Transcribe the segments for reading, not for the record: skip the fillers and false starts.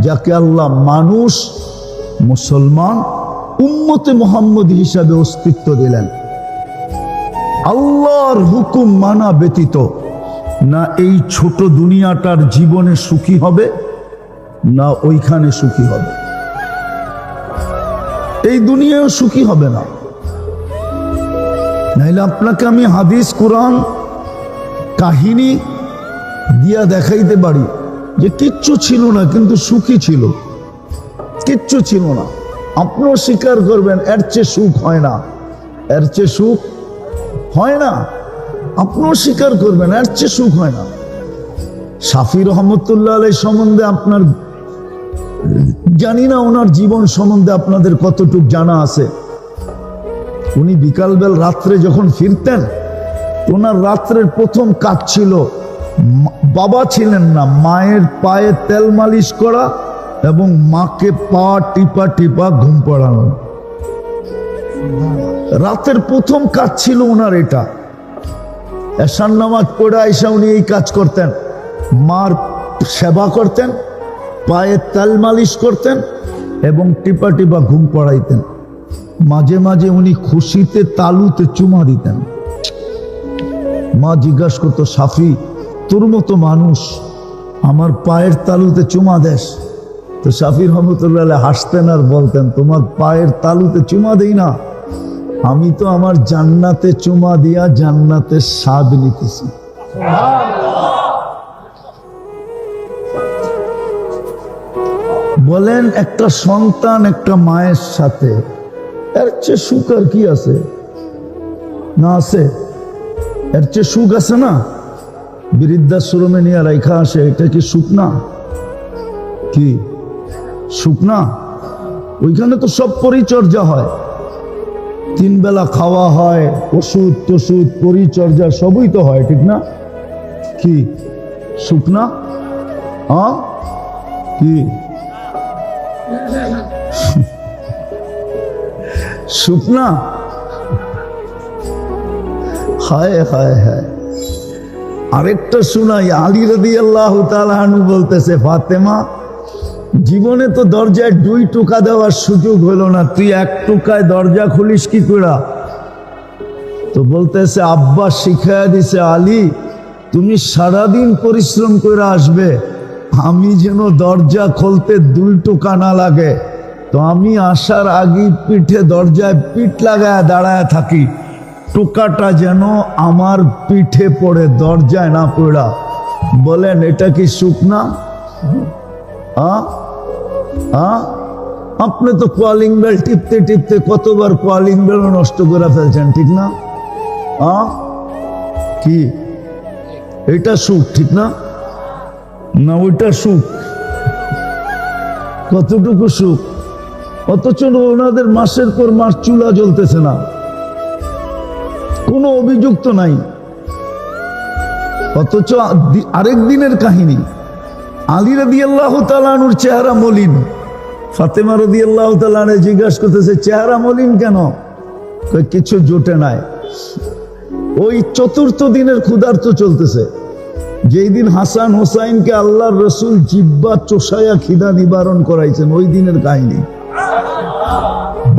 যাকে আল্লাহ মানুষ, মুসলমান, উম্মতে মুহাম্মদ হিসাবে অস্তিত্ব দিলেন। আল্লাহর হুকুম মানা ব্যতীত না এই ছোট দুনিয়াটার জীবনে সুখী হবে, না ওইখানে সুখী হবে। এই দুনিয়াও সুখী হবে না। নাইলে আপনাকে আমি হাদিস, কোরআন, কাহিনী দিয়া দেখাইতে পারি যে কিচ্ছু ছিল না কিন্তু সুখী ছিল, কিচ্ছু ছিল না। আপনিও স্বীকার করবেন এর চেয়ে সুখ হয় না, এর চেয়ে সুখ হয় না। আপনিও স্বীকার করবেন এর চেয়ে সুখ হয় না। শাফি রহমতুল্লাহ আলাইহি সম্বন্ধে আপনার জানি না, ওনার জীবন সম্বন্ধে আপনাদের কতটুক জানা আছে। উনি বিকালবেল রাত্রে যখন ফিরতেন, ওনার রাত্রের প্রথম কাজ ছিল, বাবা ছিলেন না, মায়ের পায়ে তেল মালিশ করা এবং মাকে পা টিপা টিপা ঘুম পড়ানো। রাতের প্রথম কাজ ছিল ওনার এটা। এশার নামাজ পড়ে আইসা উনি এই কাজ করতেন, মার সেবা করতেন, পায়ে তেল মালিশ করতেন এবং টিপা টিপা ঘুম পড়াইতেন। মাঝে মাঝে উনি খুশিতে তালুতে চুমা দিতেন। মা জিজ্ঞাসা করতো, শাফি তোর মতো মানুষ আমার পায়ের তালুতে চুমা দেশ? তো শাফি রহমতুল্লাহ হাসতেন আর বলতেন, তোমার পায়ের তালুতে চুমা দেই না, আমি তো আমার জান্নাতে চুমা দিয়া জান্নাতের স্বাদ নিতেছি। বলেন, একটা সন্তান একটা মায়ের সাথে এর চেয়ে সুখ আর কি আছে? না আছে? এর চেয়ে সুখ আছে না? বৃদ্ধাশ্রমে নিয়ে রাখা আসে, এটা কি সুখ না? কি সুখ না? ওইখানে তো সব পরিচর্যা হয়, 3 বেলা খাওয়া হয়, ওষুধ টষুধ পরিচর্যা সবই তো হয়, ঠিক না? কি সুখ না? কি সুখ না? হায় হায় হায়। আরেকটা শোনাই, আলী রাদিয়াল্লাহু তাআলা আনহু বলতেছে, ফাতেমা জীবনে তো দরজায় 2 টোকা দেওয়ার সুযোগ হলো না, তুই 1 টোকায় দরজা খুলিস কি করে? তো বলতেছে, আব্বা শিখায়া দিছে, আলী তুমি সারাদিন পরিশ্রম করে আসবে, আমি যেন দরজা খুলতে 2 টোকা না লাগে, তো আমি আসার আগে পিঠে দরজায় পিঠ লাগায় দাঁড়ায় থাকি, টোকাটা যেন আমার পিঠে পড়ে, দরজায় না পড়া। বলেন এটা কি সুখ না? আপনি তো কলিং বেল টিপতে টিপতে কতবার কলিং বেল নষ্ট করে ফেলছেন, ঠিক না? কি এটা সুখ, ঠিক না? না ওইটা সুখ? কতটুকু সুখ? অথচ ওনাদের মাসের পর মাস চুলা জ্বলতেছে না, কোনো অভিযুক্ত নাই। অথচ আরেক দিনের কাহিনী, আলী রাদিয়াল্লাহু তাআলা আনহুর চেহারা মলিন। ফাতেমা রাদিয়াল্লাহু তাআলা আনহা জিজ্ঞাসা করতেছে, চেহারা মলিন কেন? কিছু জোটে নাই। ওই 4র্থ দিনের ক্ষুধার্ত চলতেছে, যেই দিন হাসান হোসাইনকে আল্লাহর রসুল জিব্বা চোষায়া খিদা নিবারণ করাইছেন, ওই দিনের কাহিনী।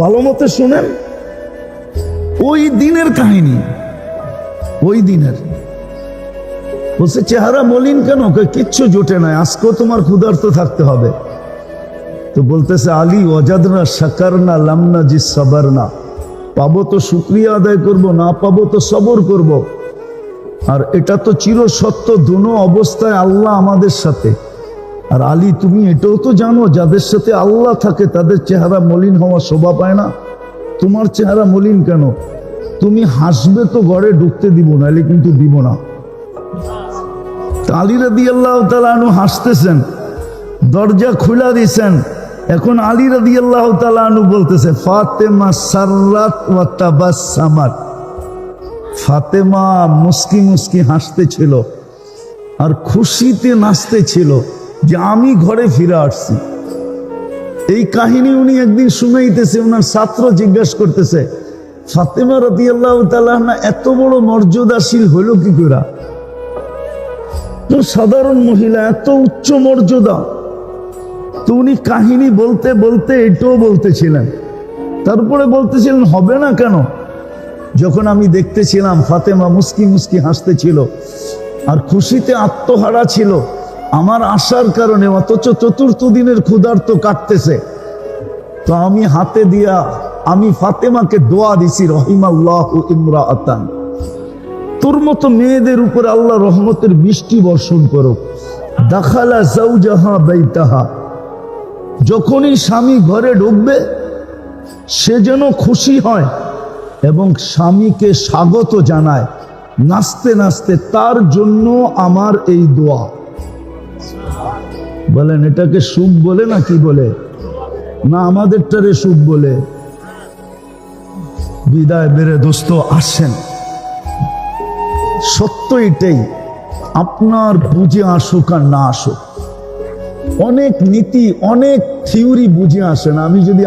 ভালো মতে শুনেন, ওই দিনের কাহিনী, ওই দিনের। বলছে চেহারা মলিন কেন? কিচ্ছু জোটে নাই, আজকেও তোমার ক্ষুধার্ত থাকতে হবে। তো বলতেছে, আলী ওয়াজাদনা শাকারনা লামনা জি সাবারনা, পাবো তো শুকরিয়া আদায় করব, না পাবো তো সবর করব। আর এটা তো চির সত্য, দুনো অবস্থায় আল্লাহ আমাদের সাথে। আর আলী তুমি এটাও তো জানো, যাদের সাথে আল্লাহ থাকে তাদের চেহারা মলিন হওয়া শোভা পায় না। তোমার চেহারা মলিন কেন? তুমি হাসবে তো ঘরে ঢুকতে দিব, নাহলে কিন্তু দিব না। আলী রাদিয়াল্লাহু তাআলা আনহু হাসতেছেন, দরজা খুলা দিয়েছেন। এখন আলী রাদিয়াল্লাহু তাআলা আনহু বলতেছে, ফাতেমা সাররাত ওয়া তাবাসসামাত, ফাতেমা মুস্কি মুস্কি হাসতেছিল আর খুশিতে নাচতেছিল যে আমি ঘরে ফিরে আসছি। এই কাহিনী উনি একদিন শুনাইতেছে, ওনার ছাত্র জিজ্ঞাসা করতেছে, ফাতেমা রাদিয়াল্লাহু তাআলা আনহা এত বড় মর্যাদাশীল হইল কি করে? তো সাধারণ মহিলা, এত উচ্চ মর্যাদা, তো উনি কাহিনী বলতে বলতে এটাও বলতেছিলেন, তারপরে বলতেছিলেন হবে না কেন? যখন আমি দেখতেছিলাম ফাতেমা মুস্কি মুস্কি হাসতেছিল আর খুশিতে আত্মহারা ছিল আমার আসার কারণে, অথচ চতুর্থ দিনের ক্ষুধার্ত কাটতেছে, তো আমি হাতে দিয়া আমি ফাতেমাকে দোয়া দিছি, রহিমাল্লাহু ইমরাআতান, তোর মতো মেয়েদের উপরে আল্লাহ রহমতের বৃষ্টি বর্ষণ করুক। দাখালা যাওজাহা বাইতাহা, যখনই স্বামী ঘরে ঢুকবে সে যেন খুশি হয় এবং স্বামীকে স্বাগত জানায় নাচতে নাচতে, তার জন্য আমার এই দোয়া। বলেন এটাকে সুখ বলে না কি বলে? না আমাদেরটারে সুখ বলে? বিদায় বেড়ে দোস্ত আসেন, সত্য এটাই, আপনার বুঝে আসুক আর না আসুক, অনেক নীতি অনেক থিওরি বুঝে আসে না। আমি যদি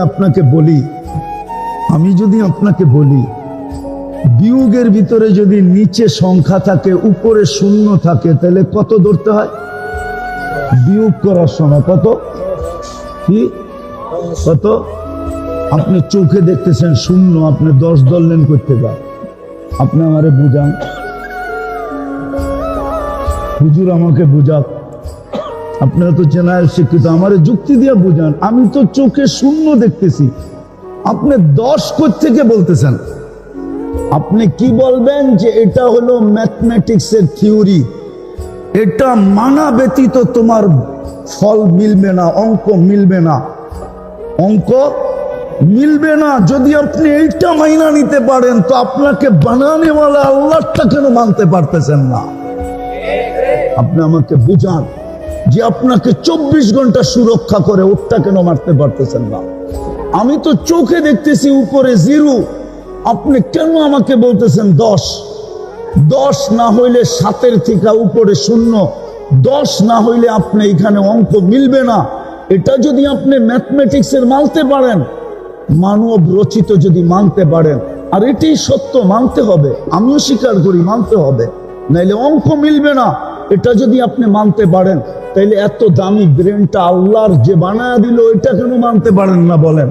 আপনাকে বলি বিয়োগের ভিতরে যদি নিচে সংখ্যা থাকে উপরে শূন্য থাকে তাহলে কত ধরতে হয়? বিয়োগ করার সময় কত কি কত? আপনি চোখে দেখতেছেন শূন্য, আপনি 10 ধরলেন করতে পার? আপনি আমারে বুঝান, হুজুর আমাকে বুঝাক, আপনারা তো জেনারেল শিক্ষিত, আমারে যুক্তি দিয়ে বুঝান। আমি তো চোখে শূন্য দেখতেছি, আপনি 10 থেকে বলতেছেন। আপনি কি বলবেন যে এটা হলো ম্যাথমেটিক্সের থিওরি, এটা মানা ব্যতীত তোমার ফল মিলবে না, অঙ্ক মিলবে না, অঙ্ক মিলবে না। যদি আপনি এইটা মাইনা নিতে পারেন তো আপনাকে বানানেওয়ালা আল্লাহটা কেন মানতে পারতেছেন না? আপনি আমাকে বুঝান যে আপনাকে 24 ঘন্টা সুরক্ষা করে ওটা কেন মারতে পারতেছেন না? আমি তো চোখে দেখতেছি উপরে 0, আপনি কেন আমাকে বলতেছেন 10? 10 না হইলে 7 থেকে উপরে 0, 10 না হইলে আপনি এখানে অঙ্ক মিলবে না। এটা যদি আপনি ম্যাথমেটিক্সের মানতে পারেন, মানব রচিত যদি মানতে পারেন, আর এটাই সত্য, মানতে হবে, আমিও স্বীকার করি মানতে হবে, নাইলে অঙ্ক মিলবে না। এটা যদি আপনি মানতে পারেন তাইলে এত দামি ব্রেনটা আল্লাহর যে বানায় দিল এটা কেন মানতে পারেন না? বলেন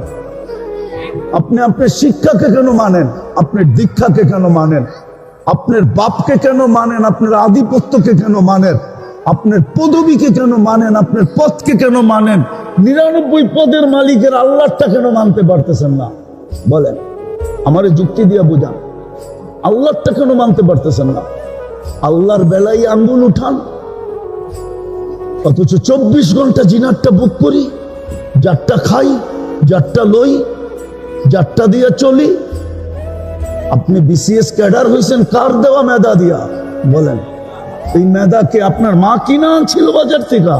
আপনি আপনার শিক্ষাকে কেন মানেন? আপনার দীক্ষাকে কেন মানেন? আপনার বাপকে কেন মানেন? আপনার আধিপত্যকে কেন মানেন? আপনার পদবীকে কেন মানেন? আপনার পদকে কেন মানেন? 99 পদের মালিকের আল্লাহটা কেন মানতে পারতেছেন না? বলেন আমারে যুক্তি দিয়ে বুঝান, আল্লাহটা কেন মানতে পারতেছেন না? আল্লাহর বেলায় আঙ্গুল উঠান, অথচ 24 ঘন্টা জিনারটা বুক করি, যারটা খাই, যারটা লই, যারটা দিয়ে চলি। আপনি বিসিএস ক্যাডার হয়েছেন কার দেওয়া মেধা দিয়া? বলেন এই মেধাকে আপনার মা কিনা আনছিল বাজার থেকে,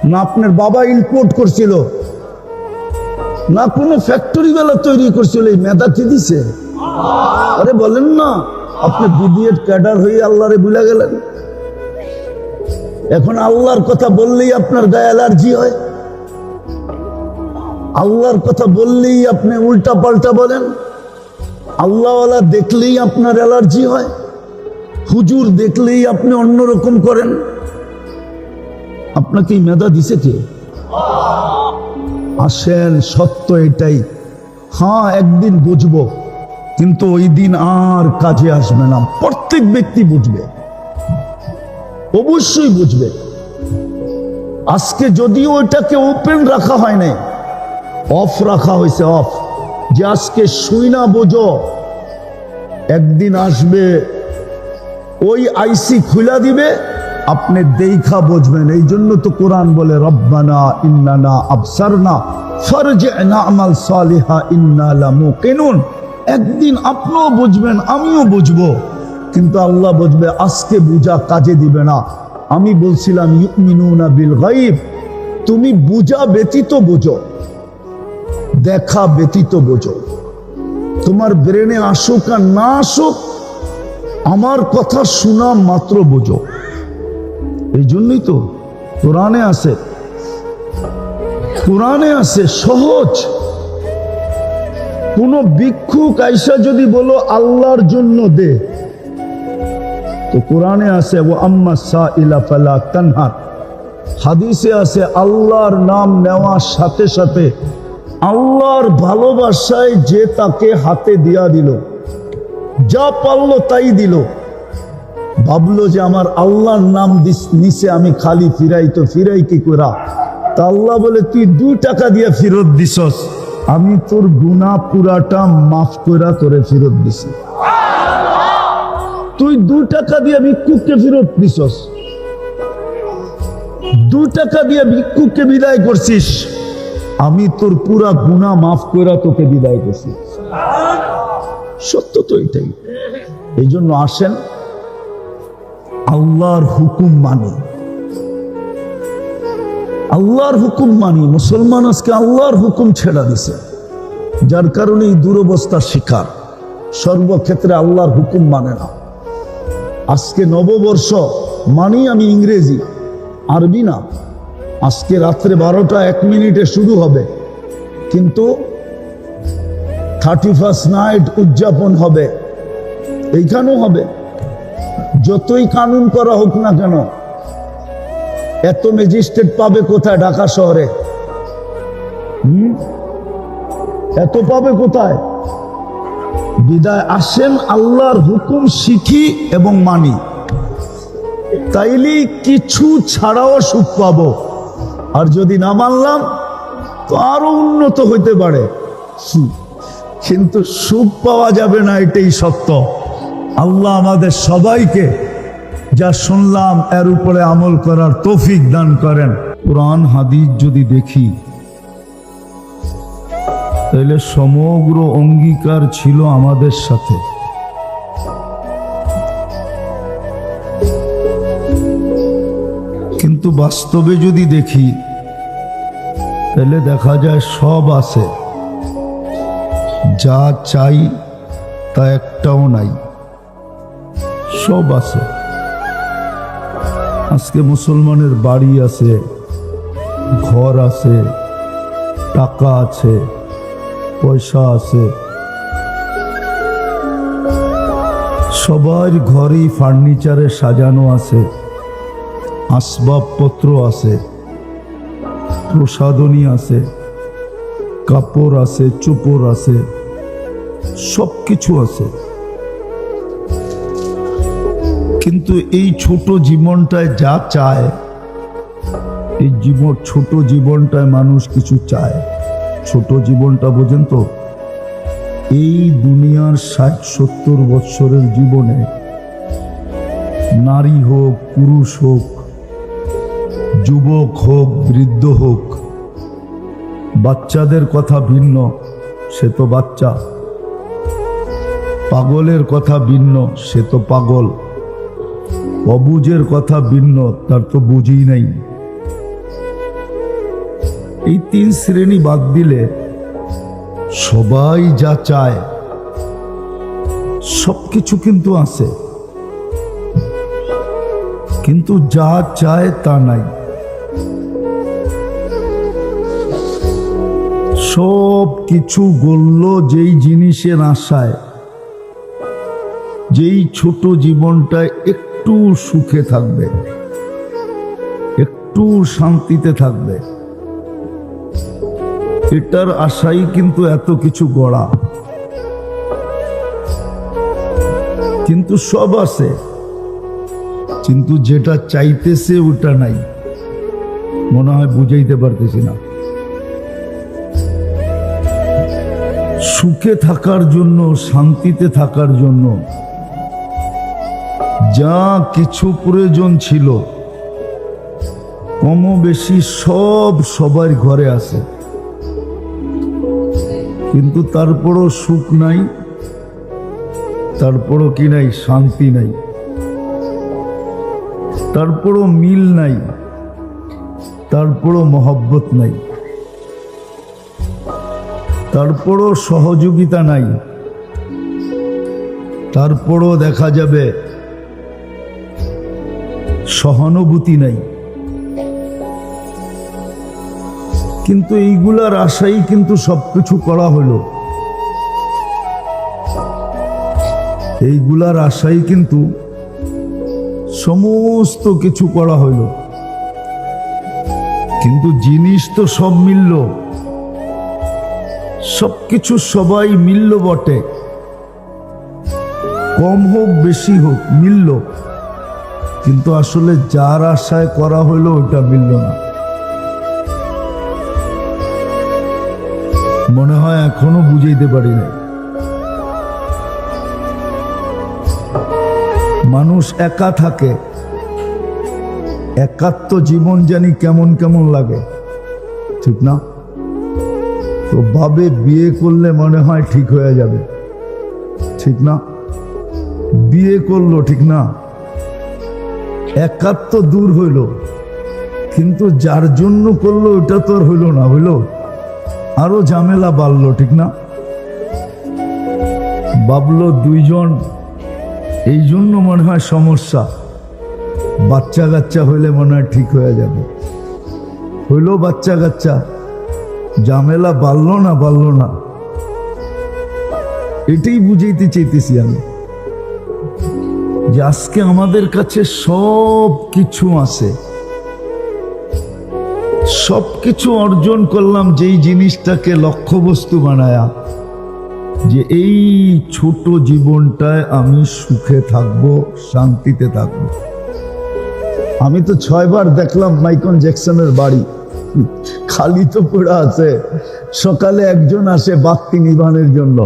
না আপনার বাবা ইম্পোর্ট করছিল, না কোনো ফ্যাক্টরি বেলা তৈরি করছিল? এই মেধা কি দিছে? আরে বলেন না, আপনি বিবিএড ক্যাডার হয়ে আল্লাহরে ভুলে গেলেন। এখন আল্লাহর কথা বললেই আপনার গায়ে অ্যালার্জি হয়, আল্লাহর কথা বললেই আপনি উল্টা পাল্টা বলেন, আল্লাহওয়ালা দেখলেই আপনার অ্যালার্জি হয়, হুজুর দেখলেই আপনি অন্যরকম করেন। আপনাকে এই মেধা দিছে কে? আসেন, সত্য এটাই। হ্যাঁ একদিন বুঝবো, কিন্তু ওই দিন আর কাজে আসবে না। প্রত্যেক ব্যক্তি বুঝবে, অবশ্যই বুঝবে। আজকে যদিও ওইটাকে ওপেন রাখা হয় নাই, অফ রাখা হয়েছে, অফ, যে আজকে শুই না বোঝো, একদিন আসবে ওই আইসি খুলা দিবে, আপনি দেখা বুঝবেন। এই জন্য তো কোরআন বলে রব্বানা ইন্নানা আবসারনা ফারজি'না আমাল সালিহা ইন্না লামুকিনুন। একদিন আপনিও বুঝবেন, আমিও বুঝবো, কিন্তু আল্লাহ বুঝবে। আজকে বুঝা কাজে দিবে না। আমি বলছিলাম ইউমিনুনা বিল গায়ব, তুমি বুঝা ব্যতীত বুঝো, দেখা ব্যতীত বুঝো। তোমার ব্রেনে আসুক আর না আসুক, আমার কথা শোনা মাত্র বুঝো। এই জন্যই তো কোরআনে আছে, কোরআনে আছে সহজ। কোন ভিক্ষুক আইসা যদি বলো আল্লাহর জন্য দে, তো কোরআনে আছে ও আম্মা সাইলা ফালা তানহার, হাদিসে আছে আল্লাহর নাম নেওয়ার সাথে সাথে আল্লাহর ভালোবাসায় যে তাকে হাতে দিয়া দিল, যা পারলো তাই দিল, ভাবলো যে আমার আল্লাহর নাম নিচে আমি খালি ফিরাই, তো ফিরাই কি করা? তা আল্লাহ বলে তুই 2 টাকা দিয়ে ফেরত দিছস, আমি তোর গুনাহ পুরাটা মাফ কইরা তোরে ফেরত দিছি। তুই 2 টাকা দিয়ে ভিক্ষুককে ফেরত দিছস, 2 টাকা দিয়ে ভিক্ষুককে বিদায় করছিস, আমি তোর পুরা গুনাহ মাফ কইরা তোকে বিদায় করছি। সত্য তো এটাই। এই জন্য আসেন আল্লাহর হুকুম মানি, আল্লাহর হুকুম মানি। মুসলমান আজকে আল্লাহর হুকুম ছেড়া দিছে, যার কারণে এই দুরবস্থার শিকার। সর্বক্ষেত্রে আল্লাহর হুকুম মানে না। আজকে নববর্ষ মানি আমি ইংরেজি, আরবি না। আজকে রাত্রে 12টা 1 মিনিটে শুরু হবে, কিন্তু 31st নাইট উদযাপন হবে, এইখানেও হবে। যতই কানুন করা হোক না কেন, এত ম্যাজিস্ট্রেট পাবে কোথায় ঢাকা শহরে? এত পাবে কোথায়? বিদায় আসেন আল্লাহর হুকুম শিখি এবং মানি, তাইলেই কিছু ছাড়াও সুখ পাবো। আর যদি না মানলাম তো আরো উন্নত হইতে পারে, কিন্তু সুখ পাওয়া যাবে না, এটাই সত্য। আল্লাহ আমাদের সবাইকে যা শুনলাম এর উপরে আমল করার তৌফিক দান করেন। কোরআন হাদিস যদি দেখি, তাহলে সমগ্র অঙ্গীকার ছিল আমাদের সাথে। কিন্তু বাস্তবে যদি দেখি, তাহলে দেখা যায় সব আছে, যা চাই তা একটাও নাই, সব আছে। আজকে মুসলমানের বাড়ি আছে, ঘর আছে, টাকা আছে, পয়সা আছে, সবার ঘরেই ফার্নিচারে সাজানো আছে, আসবাবপত্র আছে, প্রসাধনী আছে, কাপড় আছে, চোপড় আছে, সব কিছু আছে। কিন্তু এই ছোট জীবনটায় যা চায়, এই ছোট জীবনটায় মানুষ কিছু চায়। ছোট জীবনটা বোঝেন তো? এই দুনিয়ার 60-70 বৎসরের জীবনে নারী হোক, পুরুষ হোক, যুবক হোক, বৃদ্ধ হোক, বাচ্চাদের কথা ভিন্ন, সে তো বাচ্চা। পাগলের কথা ভিন্ন, সে তো পাগল। অবুঝের কথা ভিন্ন, তার তো বুঝি নাই। এই 3 শ্রেণী বাদ দিলে সবাই যা চায় সবকিছু কিন্তু আছে, কিন্তু যা চায় তা নাই। সব কিছু গড়ল যেই জিনিসের আশায়, যেই ছোট জীবনটায় একটু সুখে থাকবে, একটু শান্তিতে থাকবে, এটার আশাই কিন্তু এত কিছু গড়া। কিন্তু সব আছে, কিন্তু যেটা চাইতেছে ওটা নাই। মনে হয় বুঝাইতে পারতেছি না। সুখে থাকার জন্য, শান্তিতে থাকার জন্য যা কিছু প্রয়োজন ছিল কম বেশি সব সবার ঘরে আছে, কিন্তু তারপরও সুখ নাই, তারপরও কি নাই? শান্তি নাই, তারপরও মিল নাই, তারপরও মহব্বত নাই, তারপরও সহযোগিতা নাই, তারপরও দেখা যাবে সহানুভূতি নাই। কিন্তু এইগুলার আশাই কিন্তু সবকিছু করা হলো, এইগুলার আশাই কিন্তু সমস্ত কিছু করা হইল। কিন্তু জিনিস তো সব মিলল, সবকিছু সবাই মিলল বটে, কম হোক বেশি হোক মিলল, কিন্তু আসলে যার আশায় করা হইলো ওটা মিলল না। মনে হয় এখনো বুঝাইতে পারি না। মানুষ একা থাকে, একাত্ম জীবন জানি কেমন কেমন লাগে, ঠিক না? তো ভাবে বিয়ে করলে মনে হয় ঠিক হয়ে যাবে, ঠিক না? বিয়ে করলো, ঠিক না? একাত্ম দূর হইল, কিন্তু যার জন্য করলো ওটা তো আর হইল না, হইল আরো ঝামেলা বাড়লো, ঠিক না? ভাবলো দুইজন, এই জন্য মনে হয় সমস্যা। বাচ্চা কাচ্চা হইলে মনে হয় ঠিক হয়ে যাবে, হইলো বাচ্চা কাচ্চা, ঝামেলা বাড়লো না, বাড়লো না। এটাই বুঝাইতে চাইতেছি আমি, যে আজকে আমাদের কাছে সব কিছু আছে, সবকিছু অর্জন করলাম যেই জিনিসটাকে লক্ষ্যবস্তু বানায়া, যে এই ছোট জীবনটায় আমি সুখে থাকবো, শান্তিতে থাকবো। আমি তো 6 বার দেখলাম মাইকেল জ্যাকসনের বাড়ি, খালি তো পড়ে আছে। সকালে একজন আসে বাতি নিভানোর জন্য,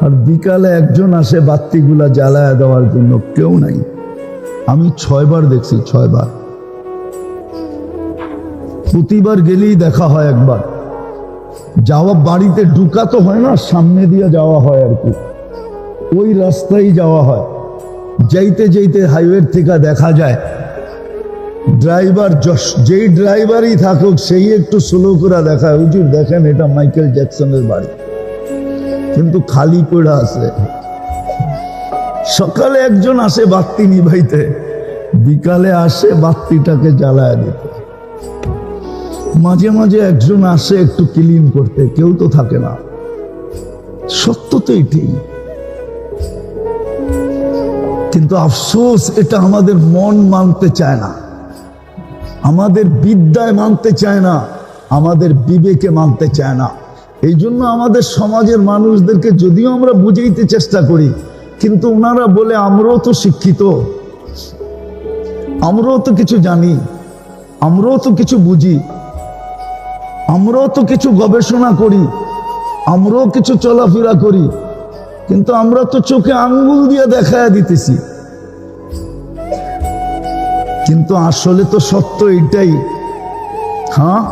আর বিকালে একজন আসে বাতিগুলা জ্বালায়া দেওয়ার জন্য, কেউ নাই। আমি 6 বার দেখছি, 6 বার। প্রতিবার গেলেই দেখা হয় একবার। যাওয়া বাড়িতে ঢুকা তো হয় না, সামনে দিয়ে যাওয়া হয় আর কি, ওই রাস্তায় যাওয়া হয়। যাইতে যাইতে হাইওয়ে থেকে দেখা যায় ড্রাইভার, যেই ড্রাইভারই থাকুক সেই একটু স্লো করে দেখায়, হুজুর দেখেন এটা মাইকেল জ্যাকসনের বাড়ি, কিন্তু খালি পড়ে আছে। সকালে একজন আসে বাতি নিভাইতে, বিকালে আসে বাতিটাকে জ্বালায় দিতে, মাঝে মাঝে একজন আসে একটু ক্লিন করতে, কেউ তো থাকে না। সত্য তো এটাই, কিন্তু আফসোস এটা আমাদের মন মানতে চায় না, আমাদের বিদ্যায় মানতে চায় না, আমাদের বিবেকে মানতে চায় না। এই জন্য আমাদের সমাজের মানুষদেরকে যদিও আমরা বুঝাইতে চেষ্টা করি, কিন্তু ওনারা বলে আমরাও তো শিক্ষিত, আমরাও তো কিছু জানি, আমরাও তো কিছু বুঝি, আমরাও তো কিছু গবেষণা করি, আমরাও কিছু চলাফেরা করি, কিন্তু আমরা তো চোখে আঙ্গুল দিয়ে দেখায় দিতেছি। কিন্তু আসলে তো সত্য এটাই, হ্যাঁ,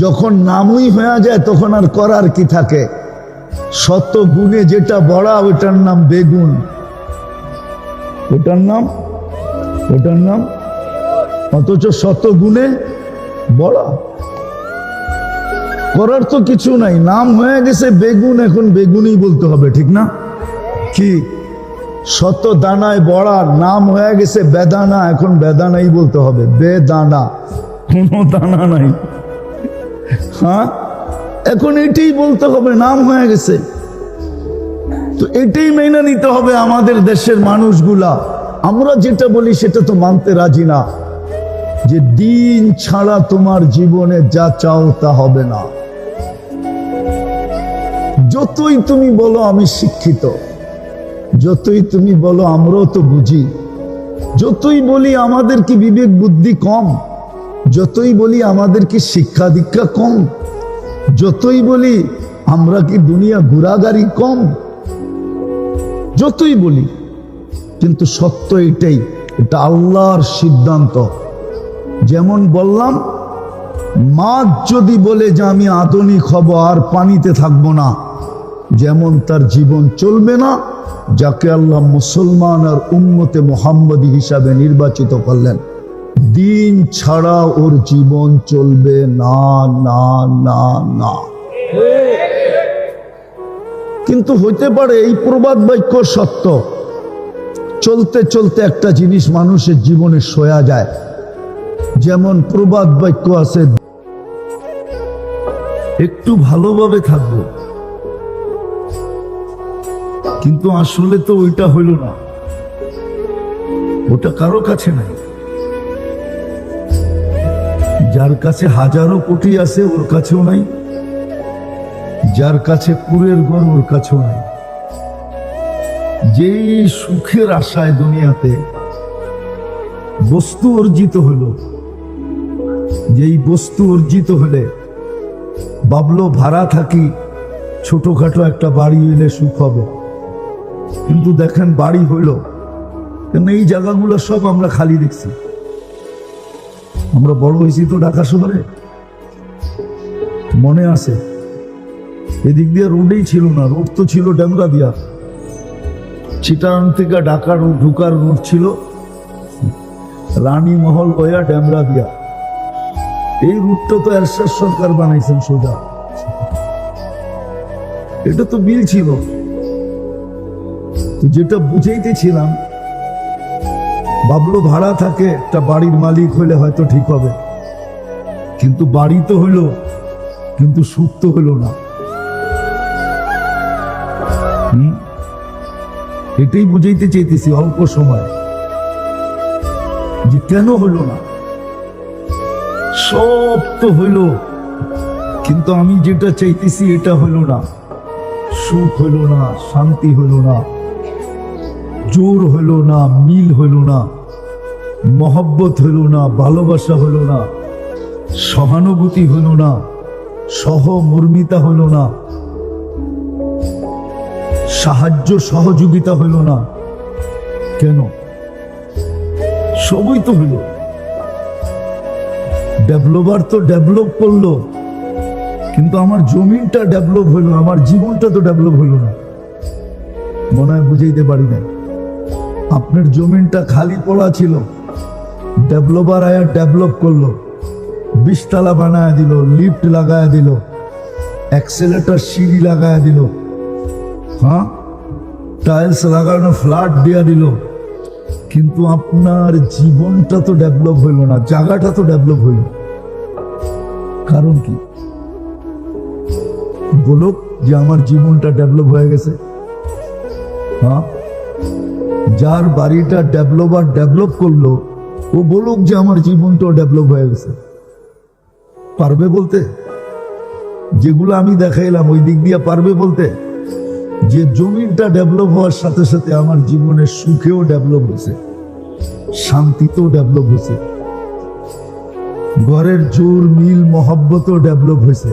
যখন নামই হয়ে যায় তখন আর করার কি থাকে? শত গুণে যেটা বড়া ওটার নাম বেগুন, ওটার নাম অথচ শত গুণে বড়া। করার তো কিছু নাই, নাম হয়ে গেছে বেগুন, এখন বেগুনই বলতে হবে, ঠিক না? কি শত দানায় বড়া, নাম হয়ে গেছে বেদানা, এখন বেদানাই বলতে হবে, বেদানা, কোনো দানা নাই। হ্যাঁ, এখন এটাই বলতে হবে, নাম হয়ে গেছে। তো এটাই মেনে নিতে হবে আমাদের দেশের মানুষগুলা। আমরা যেটা বলি সেটা তো মানতে রাজি না, যে দিন ছাড়া তোমার জীবনে যা চাও তা হবে না। যতই তুমি বলো আমি শিক্ষিত, যতই তুমি বলো আমরাও তো বুঝি, যতই বলি আমাদের কি বিবেক বুদ্ধি কম, যতই বলি আমাদের কি শিক্ষা দীক্ষা কম, যতই বলি আমরা কি দুনিয়া ঘোরাগাড়ি কম, যতই বলি, কিন্তু সত্য এটাই, এটা আল্লাহর সিদ্ধান্ত। যেমন বললাম, মাছ যদি বলে যে আমি আধুনিক হব আর পানিতে থাকবো না, যেমন তার জীবন চলবে না, যাকে আল্লাহ মুসলমান আর উম্মতে মুহাম্মদী হিসাবে নির্বাচিত করলেন, দিন ছাড়া ওর জীবন চলবে না, না, না, না। কিন্তু হইতে পারে এই প্রবাদ বাক্য সত্য, চলতে চলতে একটা জিনিস মানুষের জীবনে সয়া যায়। যেমন প্রবাদ বাক্য আছে, একটু ভালোভাবে থাকবো, কিন্তু আসলে তো ওইটা হইল না, ওটা কারো কাছে নাই। যার কাছে হাজারো কোটি আছে ওর কাছেও নাই, যার কাছে কুরের ঘর ওর কাছেও নাই। যেই সুখের আশায় দুনিয়াতে বস্তু অর্জিত হলো, যেই বস্তু অর্জিত হলে ভাবলো ভাড়া থাকি, ছোটখাটো একটা বাড়ি হইলে সুখ হবে। কিন্তু দেখেন বাড়ি হইল, কেন এই জায়গাগুলো সব আমরা খালি দেখছি। আমরা বড় হয়েছি তো ঢাকা শহরে, মনে আছে এদিক দিয়ে রোডেই ছিল না, রোড তো ছিল ডেমরা দিয়া। চিটাগাং থেকে ঢাকা ঢুকার রোড ছিল রানীমহল হইয়া ডেমরা দিয়া। এই রুটটা তো এরশাদ সরকার বানাইছেন সোজা। এটা তো বিল ছিল। তো যেটা বুঝাইতেছিলাম, ভাবলো ভাড়া থাকে একটা বাড়ির মালিক হইলে হয়তো ঠিক হবে, কিন্তু বাড়ি তো হইলো কিন্তু সুখ তো হইলো না। এটাই বুঝাইতে চাইতেছি অল্প সময়, যে কেন হইলো না। সব তো হইলো, কিন্তু আমি যেটা চাইতেছি এটা হইলো না। সুখ হইলো না, শান্তি হইলো না, জোর হইলো না, মিল হইলো না, মহব্বত হইলো না, ভালোবাসা হইলো না, সহানুভূতি হইলো না, সহমর্মিতা হইলো না, সাহায্য সহযোগিতা হইল না। কেন? সবই তো হইল। ডেভেলপার তো ডেভেলপ করলো, কিন্তু আমার জমিনটা ডেভেলপ হইল, আমার জীবনটা তো ডেভেলপ হইল না। মনে হয় বুঝাইতে পারি না। আপনার জমিনটা খালি পড়া ছিল, ডেভেলপার আয়া ডেভেলপ করলো, 20 তলা বানায় দিল, লিফট লাগায় দিল, অ্যাক্সেলেটর সিঁড়ি লাগায় দিল, হ্যাঁ টাইলস লাগানো ফ্ল্যাট দিয়ে দিল, কিন্তু আপনার জীবনটা তো ডেভেলপ হইল না, জায়গাটা তো ডেভেলপ হইল। কারণ কি? বলুক যে আমার জীবনটা ডেভেলপ হয়ে গেছে। হ্যাঁ, যার বাড়িটা ডেভেলপার ডেভেলপ করলো ও বলুক যে আমার জীবনটাও ডেভেলপ হয়ে গেছে। পারবে বলতে? যেগুলো আমি দেখাইলাম ওই দিক দিয়ে পারবে বলতে? যে জমিনটা ডেভেলপ হওয়ার সাথে সাথে আমার জীবনের সুখেও ডেভেলপ হয়েছে, শান্তিতেও ডেভেলপ হয়েছে, ঘরের জোর মিল মহব্বতও ডেভেলপ হয়েছে,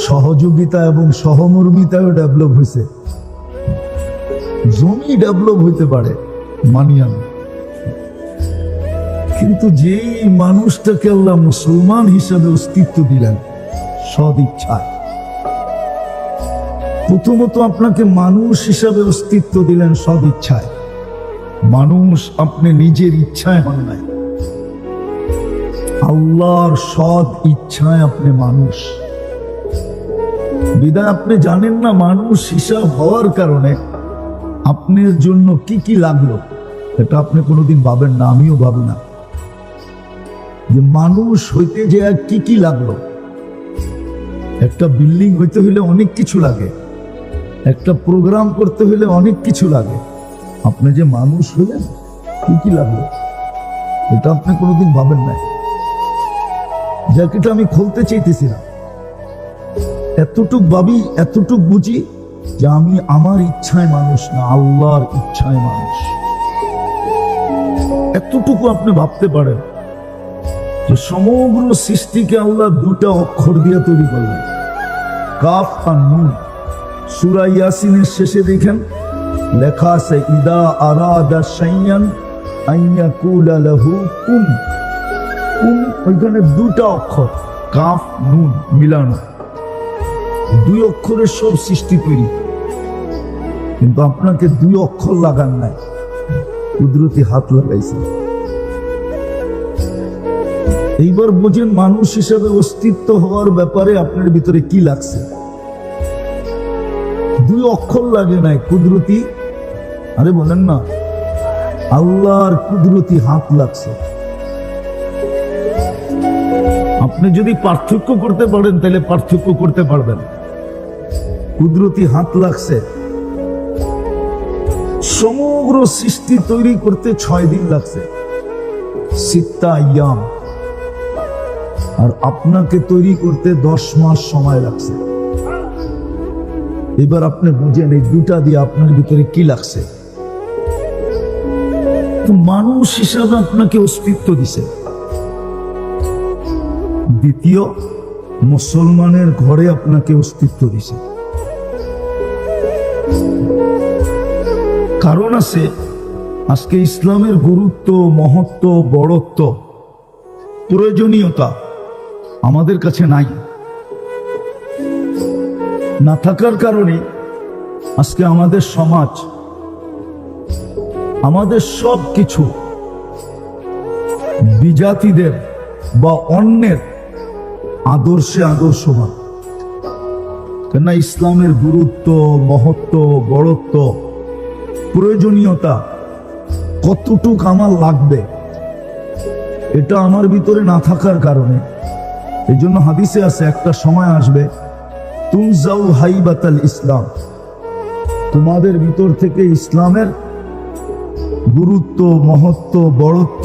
সহযোগিতা এবং সহমর্মিতাও ডেভেলপ হয়েছে। জমি ডেভেলপ হইতে পারে, মানি আমি, কিন্তু যেই মানুষটাকে আল্লাহ মুসলমান হিসাবে অস্তিত্ব দিলেন সদ ইচ্ছায়, প্রথমত আপনাকে মানুষ হিসাবে অস্তিত্ব দিলেন সদ ইচ্ছায়। মানুষ আপনি নিজের ইচ্ছায় হন নাই, আল্লাহর সদ ইচ্ছায় আপনি মানুষ। বিদায় আপনি জানেন না মানুষ হিসাব হওয়ার কারণে আপনার জন্য কি কি লাগলো, এটা আপনি কোনোদিন ভাবেন না, আমিও ভাবি না যে মানুষ হইতে যে কি কি লাগলো। একটা বিল্ডিং হইতে হইলে অনেক কিছু লাগে, একটা প্রোগ্রাম করতে হইলে অনেক কিছু লাগে। আপনি যে মানুষ হইলেন কি কি লাগলো, এটা আপনি কোনোদিন ভাবেন না। জ্যাকেটটা আমি খুলতে চাইতেছিলাম, এতটুক ভাবি, এতটুক বুঝি যে আমি আমার ইচ্ছায় মানুষ না, আল্লাহর ইচ্ছায় মানুষ। এতটুকু আপনি ভাবতে পারেন যে সমগ্র সৃষ্টিকে আল্লাহ দুটা অক্ষর দিয়ে তৈরি করলেন, কাফ আর নুন। সূরা ইয়াসিনের শেষে দেখেন লেখা আছে ইদা আরাদা শাইয়ান আন ইয়াকুলা লাহু কুন। কুন ওইখানে দুটা অক্ষর কাফ নুন মিলানো, দুই অক্ষরের সব সৃষ্টি তৈরি, কিন্তু আপনাকে দুই অক্ষর লাগান নাই, কুদরতি হাত লাগাইছে। এইবার বোঝেন মানুষ হিসেবে অস্তিত্ব হওয়ার ব্যাপারে আপনার ভিতরে কি লাগছে। দুই অক্ষর লাগে নাই, কুদরতি, আরে বলেন না, আল্লাহর কুদরতি হাত লাগছে। আপনি যদি পার্থক্য করতে পারেন তাহলে পার্থক্য করতে পারবেন। কুদরতি হাত লাগছে। সমগ্র সৃষ্টি তৈরি করতে 6 দিন লাগছে, 6 আইয়াম। আর আপনাকে তৈরি করতে 10 মাস সময় লাগছে। এবার আপনি বুঝেন এই দুটা দিয়ে আপনার ভিতরে কি লাগছে। তো মানুষ হিসাবে আপনাকে অস্তিত্ব দিছে। দ্বিতীয়, মুসলমানের ঘরে আপনাকে অস্তিত্ব দিছে। কারণ আছে, আজকে ইসলামের গুরুত্ব, মহত্ব, বড়ত্ব, প্রয়োজনীয়তা আমাদের কাছে নাই। না থাকার কারণে আজকে আমাদের সমাজ, আমাদের সব কিছু বিজাতিদের বা অন্যের আদর্শে আদর্শবান। কেননা ইসলামের গুরুত্ব, মহত্ব, বড়ত্ব, প্রয়োজনীয়তা কতটুক আমার লাগবে, এটা আমার ভিতরে না থাকার কারণে। এই জন্য হাদিসে আছে, একটা সময় আসবে তুনজাউ হাইবাতাল ইসলাম, তোমাদের ভিতর থেকে ইসলামের গুরুত্ব, মহত্ব, বড়ত্ব,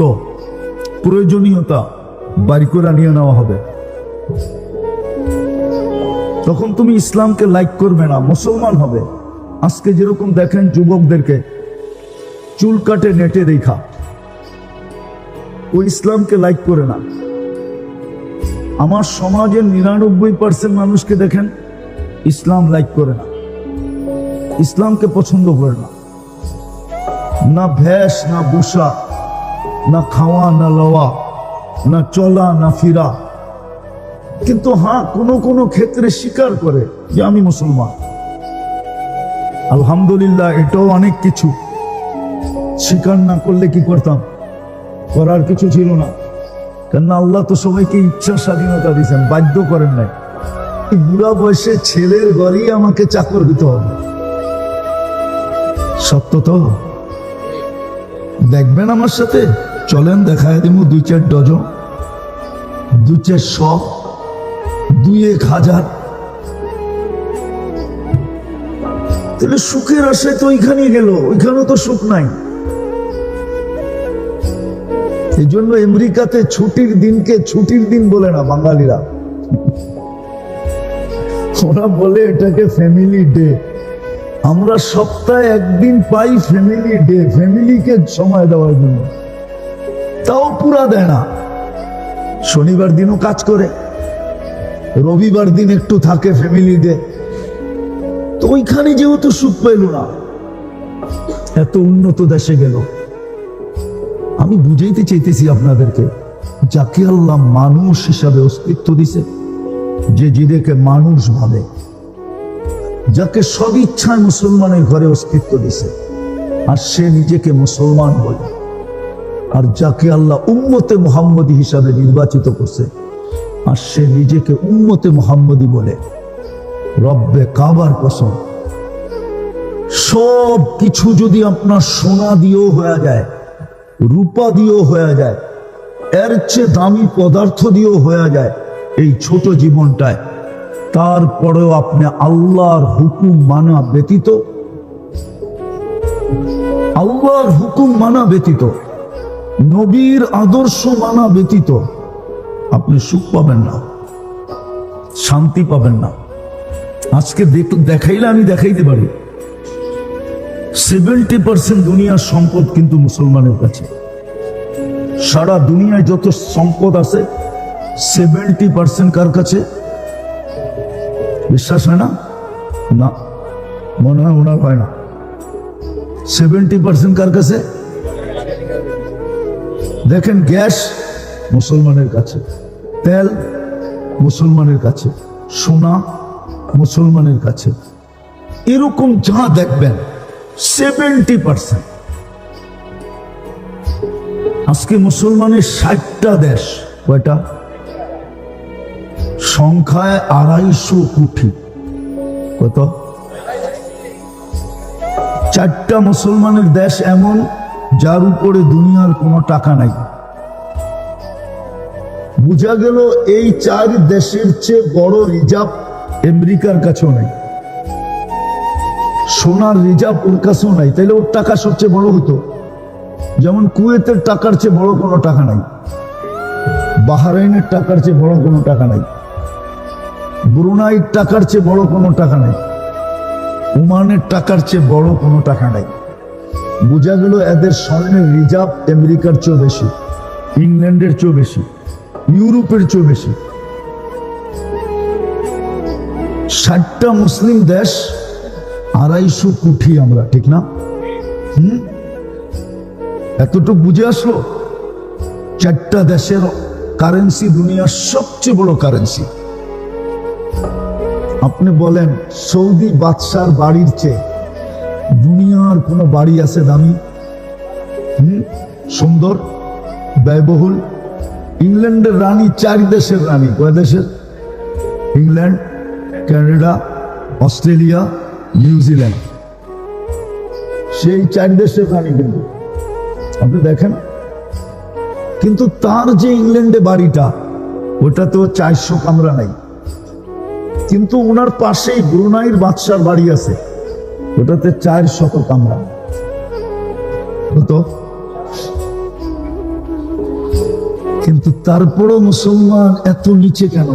প্রয়োজনীয়তা বাড়ি করে নিয়ে নেওয়া হবে। তখন তুমি ইসলামকে লাইক করবে না, মুসলমান হবে। আজকে যেরকম দেখেন যুবকদেরকে চুল কাটে নেটে দেখা, ও ইসলামকে লাইক করে না। আমার সমাজের 99% মানুষকে দেখেন ইসলাম লাইক করে না, ইসলামকে পছন্দ করে না। না ভেষ, না বসা, না খাওয়া, না লওয়া, না চলা, না ফিরা। কিন্তু হ্যাঁ, কোনো কোনো ক্ষেত্রে স্বীকার করে যে আমি মুসলমান। আলহামদুলিল্লাহ, এটাও অনেক কিছু। স্বীকার না করলে কি করতাম? করার কিছু ছিল না। কেননা আল্লাহ তো সবাইকে ইচ্ছার স্বাধীনতা দিয়েছেন, বাধ্য করেন নাই। বুড়া বয়সে ছেলের ঘরেই আমাকে চাকর দিতে হবে, সত্য তো? দেখবেন আমার সাথে, চলেন দেখায় দেবো 2-4 ডজন, 2-400, 2-1000। তাহলে সুখের আশায় তো ওইখানে গেল, ওইখানেও তো সুখ নাই। এই জন্য আমেরিকাতে ছুটির দিনকে ছুটির দিন বলে না বাঙালিরা, ওরা বলে এটাকে ফ্যামিলি ডে। আমরা সপ্তাহে একদিন পাই ফ্যামিলি ডে, ফ্যামিলিকে সময় দেওয়ার জন্য, তাও পুরা দেয় না। শনিবার দিনও কাজ করে, রবিবার দিন একটু থাকে ফ্যামিলি ডে। তো ওইখানে যেহেতু সুখ পাইল না, এত উন্নত দেশে গেল। আমি বুঝাইতে চাইতেছি আপনাদেরকে, যাকে আল্লাহ মানুষ হিসাবে অস্তিত্ব দিছে, যে নিজেকে মানুষ ভাবে, যাকে সব ইচ্ছায় মুসলমানের ঘরে অস্তিত্ব দিছে, আর সে নিজেকে মুসলমান বলে। আর যাকে আল্লাহ উম্মতে মুহাম্মদী হিসাবে নির্বাচিত করছে, আর সে নিজেকে উম্মতে মুহাম্মদী বলে। রব্বে কাবার কসম, সব কিছু যদি আপনার সোনা দিয়েও হয়ে যায়, রূপা দিয়েও হয়ে যায়, এর চেয়ে দামি পদার্থ দিয়েও হয়ে যায় এই ছোট জীবনটায়, তারপরেও আপনি আল্লাহর হুকুম মানা ব্যতীত, আল্লাহর হুকুম মানা ব্যতীত, নবীর আদর্শ মানা ব্যতীত আপনি সুখ পাবেন না, শান্তি পাবেন না। আজকে দেখাইলে আমি দেখাইতে পারি 70% দুনিয়ার সম্পদ কিন্তু মুসলমানের কাছে। সারা দুনিয়ায় যত সম্পদ আছে 70% কার কাছে? বিশ্বাস হয় না? না, মনে হয় ওনার হয় না। 70% কার কাছে? দেখেন, গ্যাস মুসলমানের কাছে, তেল মুসলমানের কাছে, সোনা মুসলমানের কাছে। এরকম যা দেখবেন 70%। আজকে মুসলমানের 60টা দেশ, কয়টা? সংখ্যায় 250 কোটি। কত? 4টা মুসলমানের দেশ এমন যার উপরে দুনিয়ার কোনো টাকা নাই। বোঝা গেল এই 4 দেশের চেয়ে বড় রিজার্ভ আমেরিকার কাছেও নাই, সোনার রিজার্ভ ওর কাছেও নাই। তাইলে ওর টাকা সবচেয়ে বড় হতো। যেমন কুয়েতের টাকার চেয়ে বড় কোনো টাকা নাই। বাহরাইনের টাকার চেয়ে বড় কোনো টাকা নাই, ব্রুনাইয়ের টাকার চেয়ে বড় কোনো টাকা নাই, ওমানের টাকার চেয়ে বড় কোনো টাকা নাই। বোঝা গেল এদের স্বর্ণের রিজার্ভ আমেরিকার চেয়েও বেশি, ইংল্যান্ডের চেয়েও বেশি, ইউরোপের চেয়েও বেশি। 60টা মুসলিম দেশ, 250 কোটি আমরা, ঠিক না? এতটুকু বুঝে আসলো? 4টা দেশের কারেন্সি দুনিয়ার সবচেয়ে বড় কারেন্সি। আপনি বলেন সৌদি বাদশার বাড়ির চেয়ে দুনিয়ার কোন বাড়ি আছে দামি, সুন্দর, ব্যয়বহুল? ইংল্যান্ডের রানী 4 দেশের রানী। কয় দেশের? England, Canada, Australia, New Zealand. সেই 4 দেশের রানী কিন্তু আপনি দেখেন। কিন্তু তার যে ইংল্যান্ডে বাড়িটা, ওটা তো 400 কামরা নাই। কিন্তু ওনার পাশেই ব্রুনাইয়ের বাদশার বাড়ি আছে, ওটাতে 400 কামরা। কিন্তু তারপরও মুসলমান এত নিচে কেন?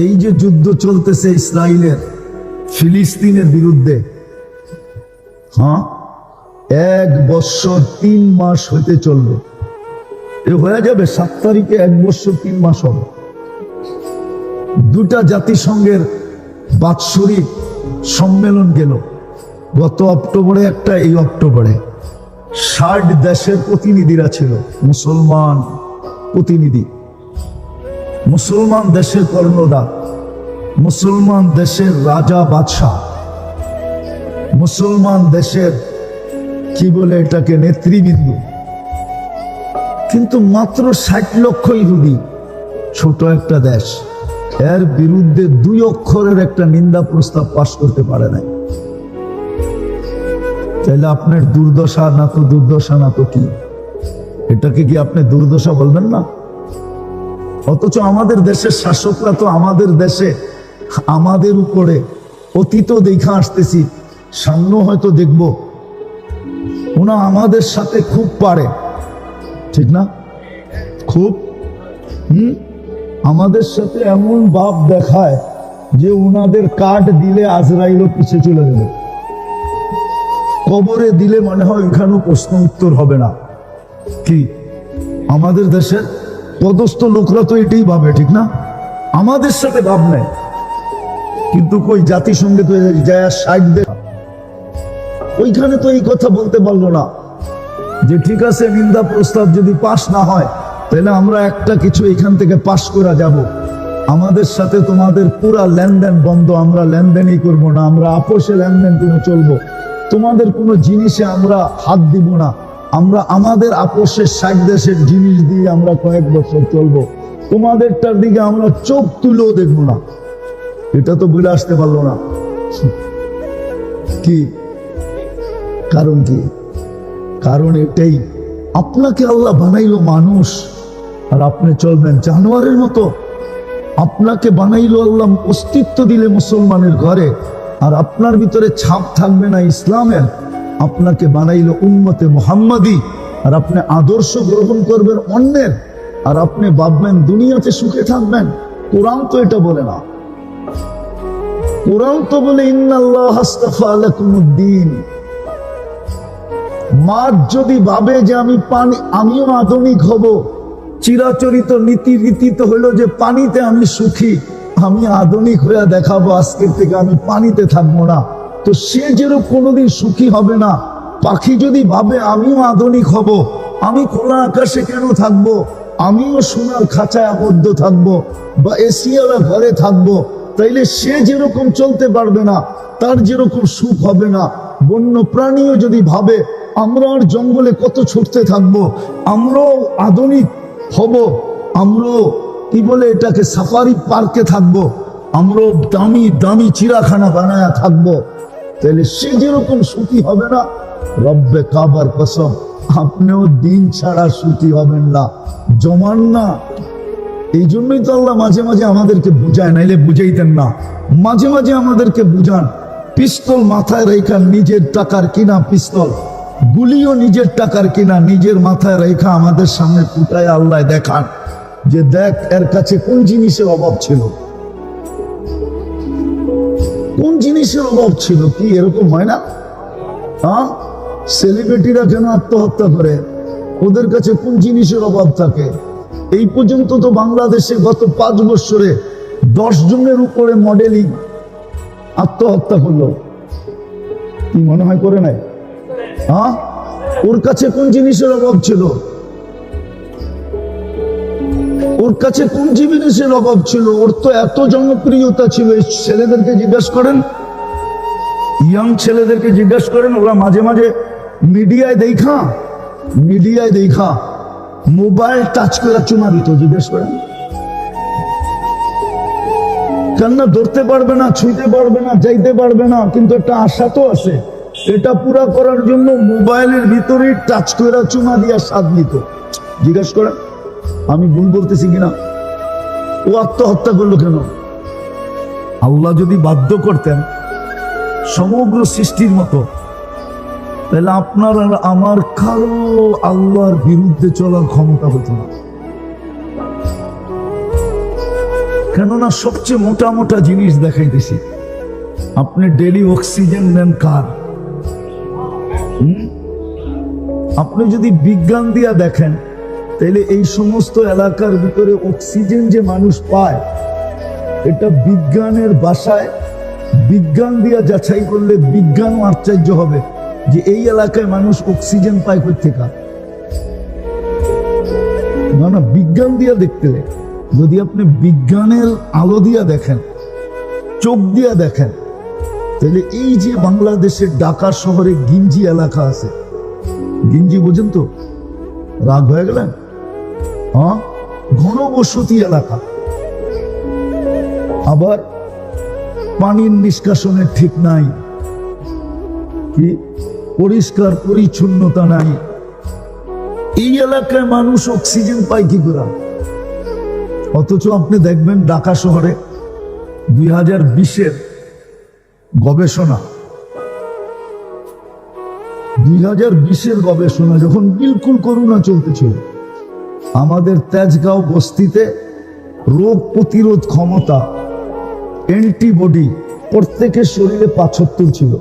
এই যে যুদ্ধ চলতেছে ইসরায়েলের ফিলিস্তিনের বিরুদ্ধে, 1 বছর 3 মাস হইতে চলবে। এ হয়ে যাবে 7 তারিখে 1 বছর 3 মাস হবে। 2টা জাতিসংঘের বাৎসরিক সম্মেলন গেল, গত অক্টোবরে একটা, এই অক্টোবরে। 60 দেশের প্রতিনিধিরা ছিল, মুসলমান প্রতিনিধি, মুসলমান দেশের কর্ণধার, মুসলমান দেশের রাজা বাদশাহ, মুসলমান দেশের কি বলে এটাকে নেতৃবৃন্দ। কিন্তু মাত্র 60 লক্ষ ইহুদি, ছোট একটা দেশ, এর বিরুদ্ধে 2 অক্ষরের একটা নিন্দা প্রস্তাব পাশ করতে পারে নাই। তাহলে আপনার দুর্দশা না তো দুর্দশা না তো কি? এটাকে কি আপনি দুর্দশা বলবেন না? অথচ আমাদের দেশের শাসকরা তো আমাদের দেশে আমাদের উপরে অতীত দেখা আসতেছি, সামনে হয়তো দেখব, ওনা আমাদের সাথে খুব পারে, ঠিক না? খুব আমাদের সাথে এমন ভাব দেখায় যে ওনাদের কার্ড দিলে আজরাইলও পিছে চলে যাবে, কবরে দিলে মনে হয় এখানেও প্রশ্ন উত্তর হবে না। কি আমাদের দেশের পদস্থ লোকরা তো এটাই ভাবে, ঠিক না? আমাদের সাথে ভাব নেয়। কিন্তু কই জাতিসংঘে তো যায় 60 দেশ, ওইখানে তো এই কথা বলতে পারলো না যে ঠিক আছে, নিন্দা প্রস্তাব যদি পাশ না হয় তাহলে আমরা একটা কিছু এখান থেকে পাশ করা যাব, আমাদের সাথে তোমাদের পুরা লেনদেন বন্ধ, আমরা লেনদেনই করব না, আমরা আপোষে লেনদেন করে চলবো, তোমাদের কোনো জিনিসে আমরা হাত দিব না, আমরা আমাদের আপোষের 60 দেশের জিনিস দিয়ে আমরা কয়েক বছর চলবো, তোমাদেরটার দিকে আমরা চোখ তুলেও দেখবো না। এটা তো বলে আসতে পারলো না। কি কারণ? কি কারণ? এটাই, আপনাকে আল্লাহ বানাইলো মানুষ আর আপনি চলবেন জানোয়ারের মতো। আপনাকে বানাইলো আল্লাহ, অস্তিত্ব দিলে মুসলমানের ঘরে, আর আপনার ভিতরে ছাপ থাকবে না ইসলামের। আপনাকে বানাইলো উম্মতে মুহাম্মাদি, আর আপনি আদর্শ গ্রহণ করবেন অন্যের, আর আপনি ভাববেন দুনিয়াতে সুখে থাকবেন। কোরআন তো এটা বলে না। কোরআন তো বলে ইন্নাল্লাহ আস্তাফা লাকুমুদ্দিন। মাছ যদি ভাবে যে আমিও আধুনিক হব, চিরাচরিত নীতি রীতি তো হলো যে পানিতে আমি সুখী, আমি আধুনিক হয়ে দেখাবো, আজকের থেকে আমি পানিতে থাকবো না, তো সে যেরকম কোনোদিন সুখী হবে না। পাখি যদি ভাবে আমিও আধুনিক হব, আমি খোলা আকাশে কেন থাকবো, আমিও সোনার খাঁচায় আবদ্ধ থাকবো বা এসিওয়ালা ঘরে থাকবো, তাইলে সে যেরকম চলতে পারবে না, তার যেরকম সুখ হবে না। বন্য প্রাণীও যদি ভাবে আমরা আর জঙ্গলে কত ছুটতে থাকবো, আমরাও আধুনিক হব, আমরাও কি বলে এটাকে সাফারি পার্কে থাকবো, আমরাও দামি দামি চিড়াখানা বানায়া থাকবো, তাহলে সে যেরকম সুখী হবে না, রব্বে কাবার কসম আপনিও দিন ছাড়া সুখী হবেন না, জমান না। এই জন্যই তো আল্লাহ মাঝে মাঝে আমাদেরকে বুঝায়, নাইলে বুঝাইতেন না। মাঝে মাঝে আমাদেরকে বুঝান, পিস্তল মাথায় রেখা, নিজের টাকার কিনা পিস্তল, গুলিও নিজের টাকার কিনা, নিজের মাথায় রেখা আমাদের সামনে ফুটায় আল্লাহ দেখান যে দেখ এর কাছে কোন জিনিসের অভাব ছিল, কোন জিনিসের অভাব ছিল। কি এরকম হয় না? হ্যাঁ, সেলিব্রিটিরা কেন আত্মহত্যা করে? ওদের কাছে কোন জিনিসের অভাব থাকে? এই পর্যন্ত তো বাংলাদেশে গত 5 বছরে 10 জনের উপরে মডেলিং আত্মহত্যা করলো। কি মনে হয় করে নাই? হ্যাঁ, ওর কাছে কোন জিনিসের অভাব ছিল? ওর কাছে কোন জিনিসের অভাব ছিল? ওর তো এত জনপ্রিয়তা ছিল। এই ছেলেদেরকে জিজ্ঞাসা করেন, ইয়াং ছেলেদেরকে জিজ্ঞাসা করেন, ওরা মাঝে মাঝে মিডিয়ায় দেখা মোবাইল টাচ করে চুমা দিত। জিজ্ঞেস করেন, কেননা ধরতে পারবে না, ছুঁতে পারবে না, যাইতে পারবে না, কিন্তু একটা আশা তো আছে। এটা পুরা করার জন্য মোবাইলের ভিতরে টাচ করে চুমা দিয়া স্বাদ নিত। জিজ্ঞেস করেন, আমি ভুল বলতেছি কিনা? ও আত্মহত্যা করলো কেন? আল্লাহ যদি বাধ্য করতেন সমগ্র সৃষ্টির মতো, তাহলে আপনার আর আমার কারো আল্লাহর বিরুদ্ধে চলার ক্ষমতা হতো না। কেননা সবচেয়ে মোটা মোটা জিনিস দেখাইতেছি। আপনি ডেলি অক্সিজেন নেন কার? আপনি যদি বিজ্ঞান দিয়া দেখেন, তাহলে এই সমস্ত এলাকার ভিতরে অক্সিজেন যে মানুষ পায়, এটা বিজ্ঞানের ভাষায় বিজ্ঞান দিয়া যাচাই করলে বিজ্ঞানও আশ্চর্য হবে যে এই এলাকায় মানুষ অক্সিজেন পায় কই থেকে। না, বিজ্ঞান দিয়া দেখতে, যদি আপনি বিজ্ঞানের আলো দিয়া দেখেন, চোখ দিয়া দেখেন, তাহলে এই যে বাংলাদেশের ঢাকা শহরে গিঞ্জি এলাকা আছে, গিঞ্জি বোঝেন তো? রাগ হয়ে গেলেন? হ্যাঁ, ঘনবসতি এলাকা, আবার পানির নিষ্কাশনের ঠিক নাই, কি পরিষ্কার পরিচ্ছন্নতা নাই। এই এলাকায় মানুষ অক্সিজেন পায় কি করে? অথচ আপনি দেখবেন ঢাকা শহরে 2020-এর গবেষণা, 2020-এর গবেষণা যখন বিলকুল করোনা চলতেছিল, আমাদের তেজগাঁও বস্তিতে রোগ প্রতিরোধ ক্ষমতা অ্যান্টিবডি প্রত্যেকের শরীরে 75 ছিল,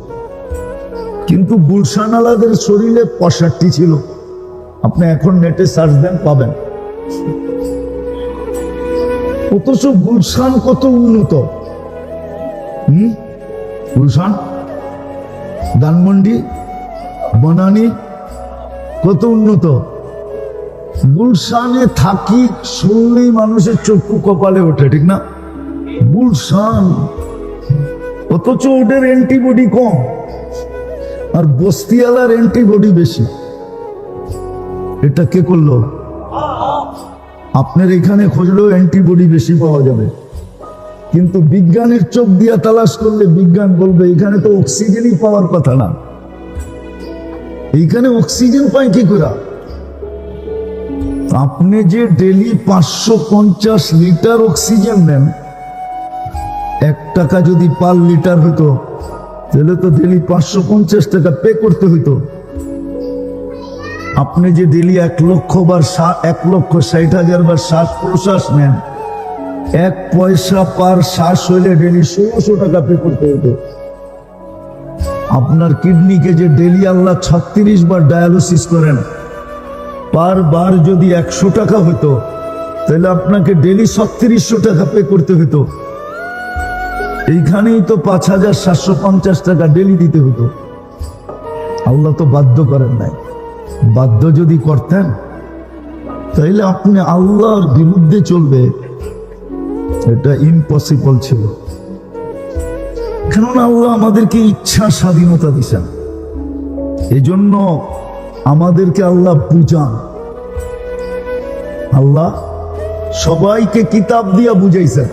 কিন্তু গুলশানালাদের শরীরে 65 ছিল। আপনি এখন নেটে সার্চ দেন, পাবেন। অথচ গুলশান কত উন্নত। গুলশান, ধানমন্ডি, বনানী কত উন্নত। গুলশানে থাকি শুনলেই মানুষের চক্ষু কপালে ওঠে, ঠিক না? গুলশান, অথচ ওদের অ্যান্টিবডি কম, আর বস্তিওয়ালার অ্যান্টিবডি বেশি। এটা কে করলো? আপনার এখানে খুঁজলেও অ্যান্টিবডি বেশি পাওয়া যাবে, কিন্তু বিজ্ঞানের চোখ দিয়া তালাশ করলে বিজ্ঞান বলবে এখানে তো অক্সিজেনই পাওয়ার কথা না। এইখানে অক্সিজেন পায় কি করে? আপনি যে ডেলি 550 লিটার অক্সিজেন নেন, 1 টাকা যদি পার লিটার হতো, তাহলে তো ডেলি 550 টাকা পে করতে হইতো। আপনি যে ডেলি 1,60,000 বার শ্বাস প্রশ্বাস নেন, 1 পয়সা পার শ্বাস হইলে ডেলি 1600 টাকা পে করতে হতো। আপনার কিডনিকে যে ডেলি আল্লাহ 36 বার ডায়ালিসিস করেন, পার বার যদি 100 টাকা হতো, তাহলে আপনাকে ডেলি 3600 টাকা পে করতে হতো। এইখানেই তো 5750 টাকা ডেলি দিতে হতো। আল্লাহ তো বাধ্য করেন নাই। বাধ্য যদি করতেন, তাইলে আপনি আল্লাহর বিরুদ্ধে চলবে, এটা ইম্পসিবল ছিল। কেননা আল্লাহ আমাদেরকে ইচ্ছা স্বাধীনতা দিছেন, এজন্য আমাদেরকে আল্লাহ বুঝান। আল্লাহ সবাইকে কিতাব দিয়া বুঝাইছেন।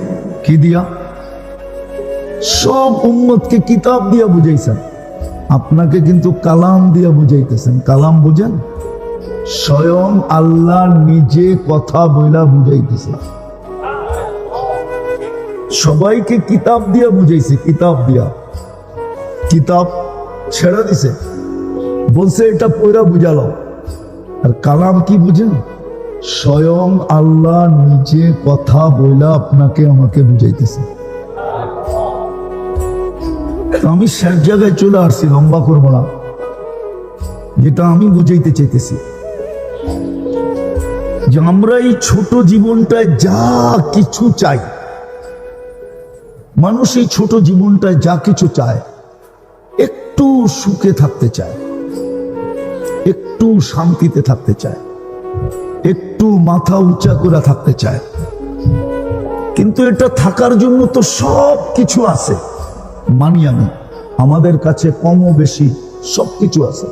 কি দিয়া? সব উম্মতকে কিতাব দিয়া বুঝাইছেন। আপনাকে কিন্তু কালাম দিয়া বুঝাইতেছেন। কালাম বুঝেন? স্বয়ং আল্লাহ নিজে কথা বইলা বুঝাইতেছে। সবাইকে কিতাব দিয়া বুঝাইছে, কিতাব দিয়া। কিতাব ছেড়ে দিছে, বলছে এটা পয়রা বুঝালো। আর কালাম কি বুঝেন? স্বয়ং আল্লাহ নিজে কথা বইলা আপনাকে আমাকে বুঝাইতেছে। আমি শেষ জায়গায় চলে আসছি, লম্বা করবো না, যেটা আমি বুঝাইতে চাইতেছি যে আমরা এই ছোট জীবনটায় যা কিছু চাই, মানুষ এই ছোট জীবনটায় যা কিছু চায়, একটু সুখে থাকতে চায়, একটু শান্তিতে থাকতে চায়, একটু মাথা উঁচা করে থাকতে চায়। কিন্তু এটা থাকার জন্য তো সব কিছু আছে, মানি আমি, আমাদের কাছে কম ও বেশি সবকিছু আছে।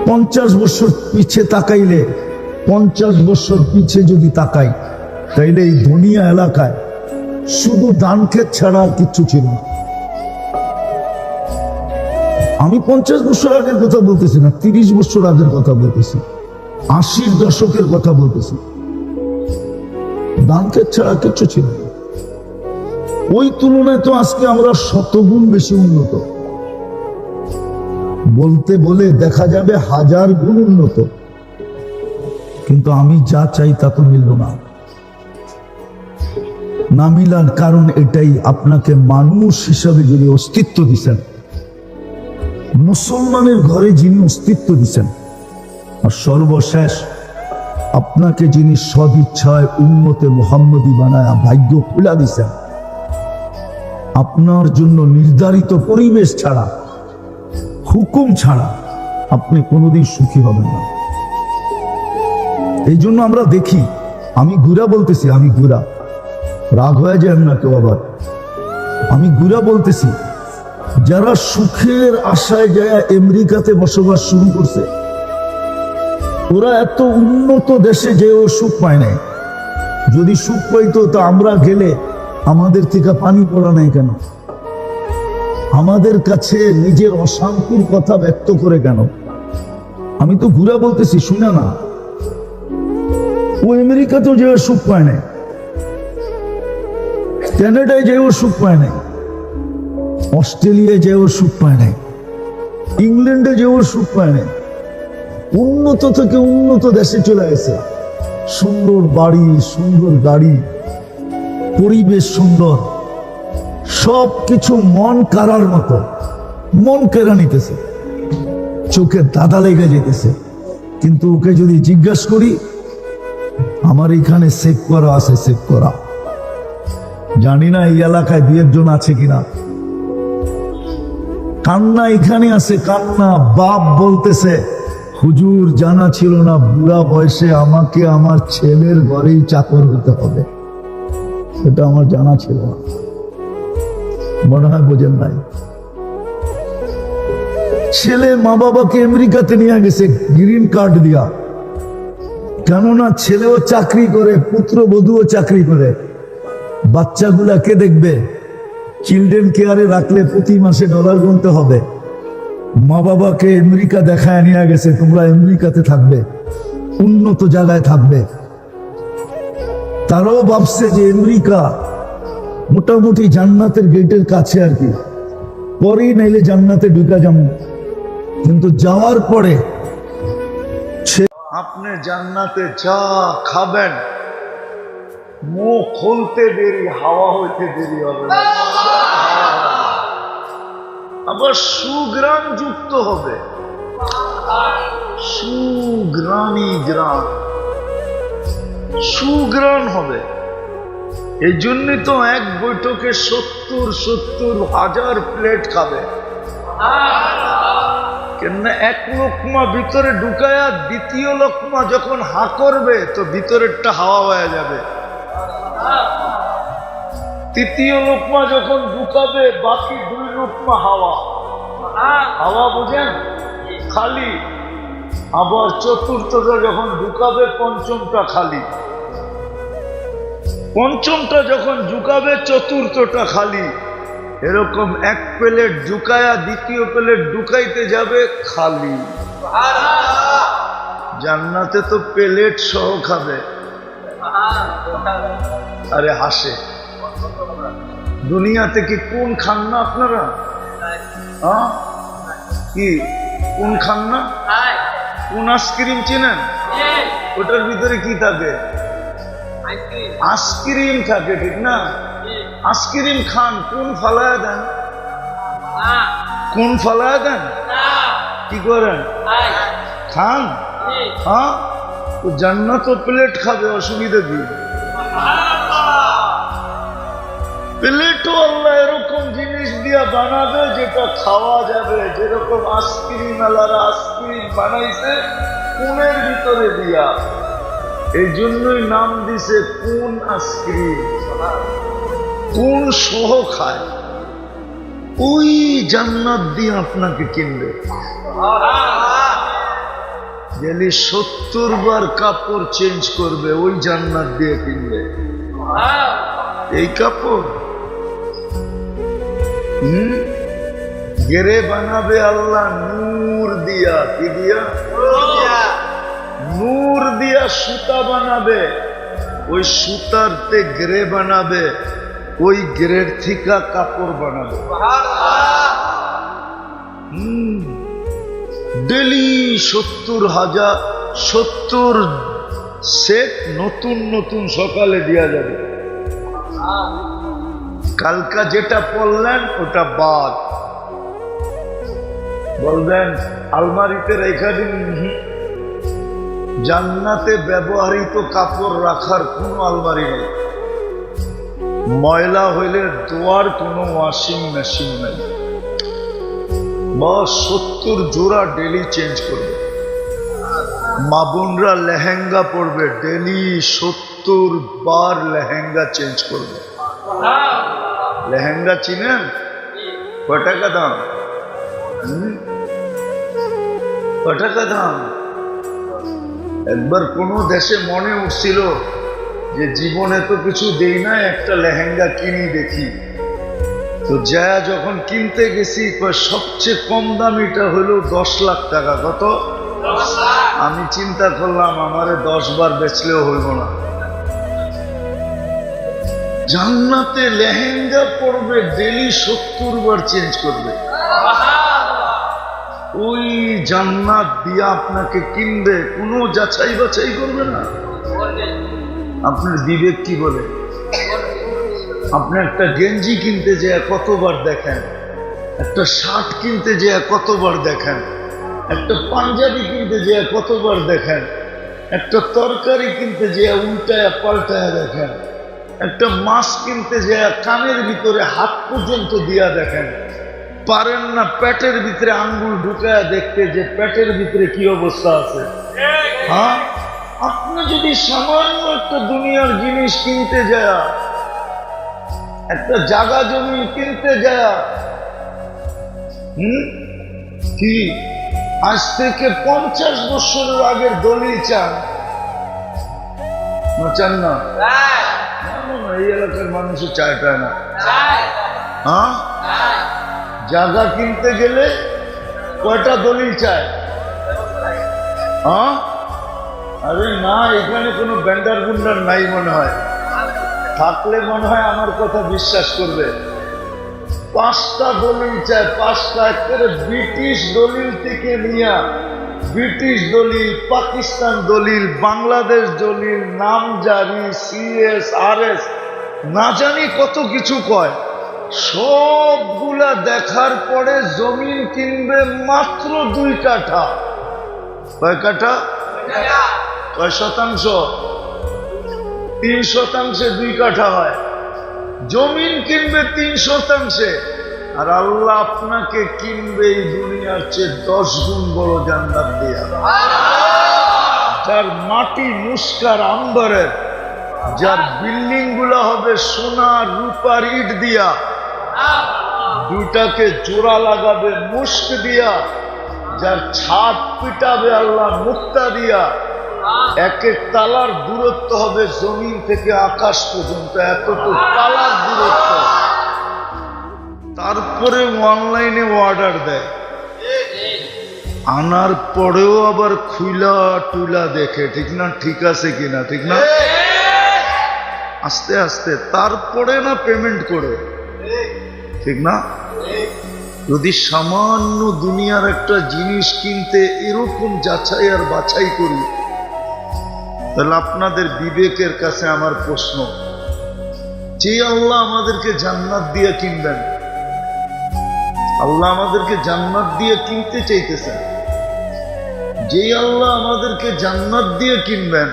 50 বছর পিছে তাকাইলে, 50 বছর পিছে যদি তাকাই, তাইলে এই দুনিয়া এলাকায় শুধু ধান ক্ষেত ছাড়া আর কিচ্ছু ছিল না। আমি 50 বছর আগের কথা বলতেছি না, 30 বছর আগের কথা বলতেছি, 80-র দশকের কথা বলতেছি। ধান ক্ষেত ছাড়া কিচ্ছু ছিল না। ওই তুলনায় তো আজকে আমরা শতগুণ বেশি উন্নত, বলতে বলে দেখা যাবে 1000 গুণ উন্নত। কিন্তু আমি যা চাই তা তো মিলল না। না মিলার কারণ এটাই, আপনাকে মানুষ হিসাবে যিনি অস্তিত্ব দিচ্ছেন, মুসলমানের ঘরে যিনি অস্তিত্ব দিচ্ছেন, আর সর্বশেষ আপনাকে যিনি সদিচ্ছায় উম্মতে মুহাম্মদী বানায় ভাগ্য খুলে দিচ্ছেন, আপনার জন্য নির্ধারিত পরিবেশ ছাড়া, হুকুম ছাড়া আপনি কোনোদিন সুখী হবেন না। এই জন্য আমরা দেখি, আমি গুড়া বলতেছি, আমি গুড়া, রাগ হয়ে যায় না কেউ আবার, আমি গুড়া বলতেছি, যারা সুখের আশায় যায় আমেরিকাতে বসবাস শুরু করছে, ওরা এত উন্নত দেশে যেও সুখ পায় নাই। যদি সুখ পাইতো তা আমরা গেলে আমাদের থেকে পানি পড়া নাই কেন? আমাদের কাছে নিজের অশান্তির কথা ব্যক্ত করে কেন? আমি তো ঘুরা বলতেছি, শুনে না। ও আমেরিকাতেও যেও সুখ পায় নাই, কানাডায় যেও সুখ পায় নাই, অস্ট্রেলিয়ায় যেও সুখ পায় নাই, ইংল্যান্ডে যেও সুখ পায় নাই। উন্নত থেকে উন্নত দেশে চলে গেছে, সুন্দর বাড়ি, সুন্দর গাড়ি, পরিবেশ সুন্দর, সবকিছু মন কারার মতো, মন কেড়ে নিতেছে, চোখে দাদা লেগে যেতেছে। কিন্তু ওকে যদি জিজ্ঞাসা করি, আমার এখানে সেভ করা আছে, সেভ করা, জানি না এই এলাকায় 2-1 আছে কিনা। কান্না এখানে আছে, কান্না। বাপ বলতেছে, হুজুর জানা ছিল না বুড়া বয়সে আমাকে আমার ছেলের ঘরেই চাকর হতে হবে, এটা আমার জানা ছিল না। মনে হয় বোঝেন নাই। ছেলে মা বাবাকে আমেরিকাতে নিয়ে গেছে গ্রিন কার্ড দিয়া, কেননা ছেলেও চাকরি করে, পুত্রবধূও চাকরি করে। বাচ্চাগুলা কে দেখবে? চিলড্রেন কেয়ারে রাখলে প্রতি মাসে ডলার গুনতে হবে। মা বাবাকে আমেরিকা দেখায় নিয়ে গেছে, তোমরা আমেরিকাতে থাকবে, উন্নত জায়গায় থাকবে। তারাও ভাবছে যে আমেরিকা মোটামুটি জান্নাতের গেটের কাছে আর কি, পরেই নাইলে জান্নাতে ঢুকা যাবো। কিন্তু যাওয়ার পরে আপনি জান্নাতে যা খাবেন, মুখ খুলতে দেরি, হাওয়া হইতে দেরি হবে, আবার সুগ্রাম যুক্ত হবে, সুগ্রানি গ্রাম, সুগ্রান হবে। এই জন্যই তো এক বৈঠকে 70 হাজার প্লেট খাবে। কেননা এক লোকমা ভিতরে ঢুকায়া দ্বিতীয় লোকমা যখন হা করবে তো ভিতরেরটা হাওয়া হয়ে যাবে। তৃতীয় লোকমা যখন ঢুকাবে বাকি 2 লোকমা হাওয়া, হাওয়া বুঝেন, খালি। আবার চতুর্থটা যখন ঢুকাবে পঞ্চমটা খালি, পঞ্চমটা যখন ঢুকাবে চতুর্থটা খালি। এরকম এক প্লেট ঢুকায়া দ্বিতীয় প্লেট ঢুকাইতে যাবে খালি। জান্নাতে তো প্লেট সহ খাবে। আরে হাসে, দুনিয়াতে কি কোন খান না আপনারা? কি কোন খান না কোন আইসক্রিম চেনেন? ওটার ভিতরে কি থাকে? আইসক্রিম থাকে, ঠিক না? আইসক্রিম খান, কোন ফালায়া দেন? কোন ফালায়া দেন? কি করেন? খান। হ্যাঁ, তো জান্নাত প্লেট খাবে, অসুবিধা কি? প্লেটও আল্লাহ এরকম জিনিস দিয়া বানাবে যেটা খাওয়া যাবে, যেরকম আইসক্রিম আলারা আইসক্রিম বানাইছে কোনের ভিতরে দিয়া, এই জন্যই নাম দিছে কোন আইসক্রিম। কোন সহ খায়, ওই জান্নাত দিয়ে আপনাকে কিনবে। গেলে 70 বার কাপড় চেঞ্জ করবে, ওই জান্নাত দিয়ে কিনবে। এই কাপড় গেরে বানাবে আল্লাহ নূর দিয়া। কি দিয়া? নূর দিয়া সুতা বানাবে, ওই সুতারতে গেরে বানাবে, ওই গেরের থিকা কাপড় বানাবে। ডেলি 70 সেট নতুন নতুন সকালে দেয়া যাবে। কালকা যেটা পড়লেন ওটা বাদ, বলবেন আলমারিতে রেখা দিন। জান্নাতে ব্যবহৃত কাপড় রাখার কোনো আলমারি নেই, ময়লা হইলে ধোয়ার কোনো ওয়াশিং মেশিন নেই। বস 70 জোড়া ডেলি চেঞ্জ করবে। মা বোনরা লেহেঙ্গা পরবে, ডেলি 70 বার লেহেঙ্গা চেঞ্জ করবে। লেহেঙ্গা চিনেন? কয় টাকা দাম? কয় টাকা দাম? একবার কোন দেশে মনে উঠছিল যে জীবনে তো কিছু দেই না, একটা লেহেঙ্গা কিনি দেখি। তো যা যখন কিনতে গেছি, সবচেয়ে কম দামিটা হলো 10 লাখ টাকা। কত? আমি চিন্তা করলাম আমারে 10 বার বেচলেও হইব না। জান্নাতে লেহেঙ্গা পরবে, ডেলি 70 বার চেঞ্জ করবে। ওই জান্নাত দিয়া আপনাকে কিনবে, কোনো যাচাই বাছাই করবে না। আপনার বিবেক কি বলে? আপনি একটা গেঞ্জি কিনতে যেয়ে কতবার দেখেন, একটা শার্ট কিনতে যেয়ে কতবার দেখেন, একটা পাঞ্জাবি কিনতে যেয়ে কতবার দেখেন, একটা তরকারি কিনতে যেয়ে উল্টায়া পাল্টায়া দেখেন, একটা মাছ কিনতে যেয়ে কানের ভিতরে হাত পর্যন্ত দিয়া দেখেন। পারেন না পেটের ভিতরে আঙ্গুল ঢুকায়া দেখতে যে পেটের ভিতরে কি অবস্থা আছে। হ্যাঁ, আপনি যদি সামান্য একটা দুনিয়ার জিনিস কিনতে যায়, একটা জায়গা জমি কিনতে যায়, কি আজ থেকে 50 বছরের আগের দলিল চান না? চান না? এই এলাকার মানুষের চায় পায় না। হ্যাঁ, জায়গা কিনতে গেলে কয়টা দলিল চায়? হ্যাঁ, আরে না, এখানে কোনো ব্যান্ডার গুন্ডার নাই মনে হয়। থাকলে মনে হয় আমার কথা বিশ্বাস করবে। 5টা দলিল চায়, 5টা। একেবারে ব্রিটিশ দলিল থেকে নিয়ে, ব্রিটিশ দলিল, পাকিস্তান দলিল, বাংলাদেশ দলিল, নামজারি, CSRS, না জানি কত কিছু কয়। সবগুলা দেখার পরে জমিন কিনবে মাত্র 2 কাঠা। কয় কাঠা? কয় শতাংশ? 3 শতাংশে 2 কাঠা হয়। জমিন কিনবে 3 শতাংশে, আর আল্লাহ আপনাকে কিনবে এই দুনিয়ার চেয়ে 10 গুণ বড় জান্নাত দিয়া, যার মাটি মুস্কার আম্বরের, যার বিল্ডিং গুলা হবে সোনা রূপার ইট দিয়া, দুটাকে জোড়া লাগাবে মুস্ক দিয়া, যার ছাদ পিটাবে আল্লাহ মুক্তা দিয়া। এক এক তালার দূরত্ব হবে জমিন থেকে আকাশ পর্যন্ত, এতটুকু তালার দূরত্ব। তারপরে অনলাইনে অর্ডার দেয়, আনার পরেও আবার খুইলা টুইলা দেখে, ঠিক না? ঠিক আছে কিনা, ঠিক না? আস্তে আস্তে তারপরে না পেমেন্ট করে, ঠিক না? যদি সামান্য দুনিয়ার একটা জিনিস কিনতে এরকম যাচাই আর বাছাই করি, তাহলে আপনাদের বিবেকের কাছে আমার প্রশ্ন, যে আল্লাহ আমাদেরকে জান্নাত দিয়ে কিনবেন, আল্লাহ আমাদেরকে জান্নাত দিয়ে কিনতে চাইতেছেন, যে আল্লাহ আমাদেরকে জান্নাত দিয়ে কিনবেন,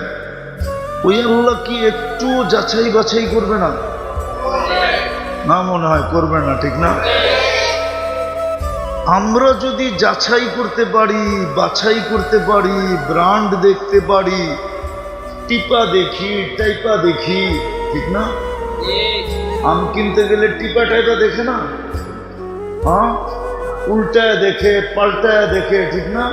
ওই আল্লাহ কি একটু যাচাই বাছাই করবে না? না, মনে হয় করবে না, ঠিক না? আমরা যদি যাচাই করতে পারি, বাছাই করতে পারি, ব্র্যান্ড দেখতে পারি, টিপা দেখি, টাইপা দেখি, ঠিক না? আম কিনতে গেলে টিপা টাইপা দেখে না, হ্যাঁ, উল্টায় দেখে, পাল্টায় দেখে, ঠিক না?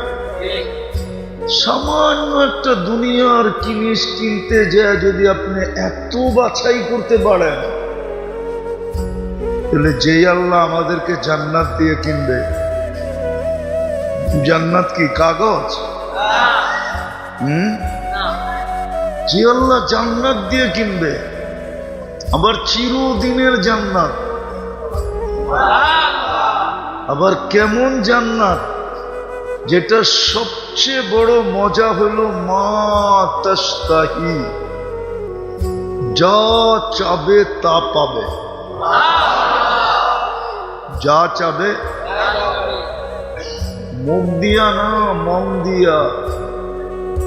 সামান্য একটা দুনিয়ার জিনিস কিনতে যায় যদি আপনি এত বাছাই করতে পারেন, তাহলে যে আল্লাহ আমাদেরকে জান্নাত দিয়ে কিনবে, জান্নাত কি কাগজ? যে আল্লাহ জান্নাত দিয়ে কিনবে, আবার চিরদিনের জান্নাত, আবার কেমন জান্নাত, যেটা সবচেয়ে বড় মজা হলো মা তাশতাহি, যা চাবে তা পাবে, যা চাবে, মুখ দিয়া না, মন দিয়া।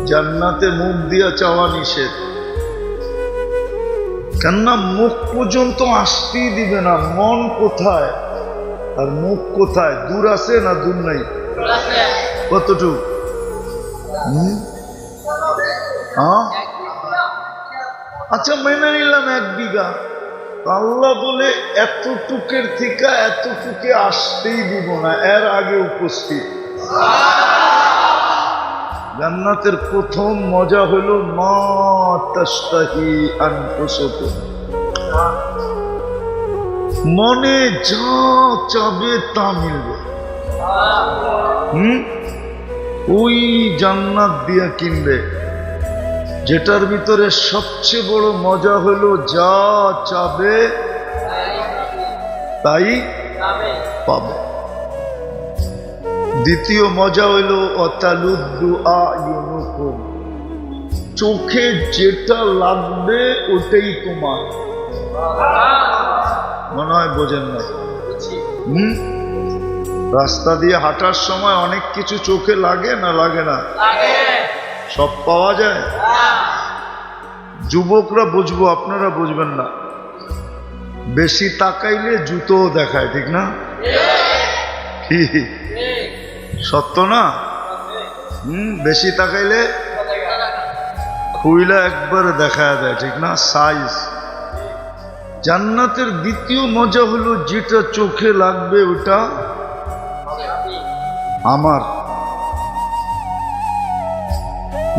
জান্নাতে মুখ দিয়া চাওয়া নিষেধ, কেননা মুখ পর্যন্ত আসতেই দিবে না। মন কোথায় আর মুখ কোথায়? দূর আছে না দূর নাই? কতটুকু? আচ্ছা, মেনে নিলাম 1 বিঘা। আল্লাহ বলে এতটুকের থেকে এতটুকে আসতেই দিব না, এর আগে উপস্থিত। জান্নাতের প্রথম মজা হলো মা তাশতাহি আনফুসুকুম, মনে যা চাবে তা মিলবে। ওই জান্নাত দিয়া কিনবে, যেটার ভিতরে সবচেয়ে বড় মজা হলো যা চাবে তাই পাবে। দ্বিতীয় মজা হইল অতালুদ্দু আয়ুনুকুম, চোখে যেটা লাগবে ওটাই তোমার। মনে হয় বোঝেন না? রাস্তা দিয়ে হাঁটার সময় অনেক কিছু চোখে লাগে না, লাগে না? সব পাওয়া যায়। যুবকরা বুঝবো, আপনারা বুঝবেন না। বেশি তাকাইলে জুতো দেখায়, ঠিক না? কি সত্য না? বেশি তাকাইলে খুইলা একবারে দেখা দেয়, ঠিক না? সাইজ। জান্নাতের দ্বিতীয় মজা হলো যেটা চোখে লাগবে ওটা আমার।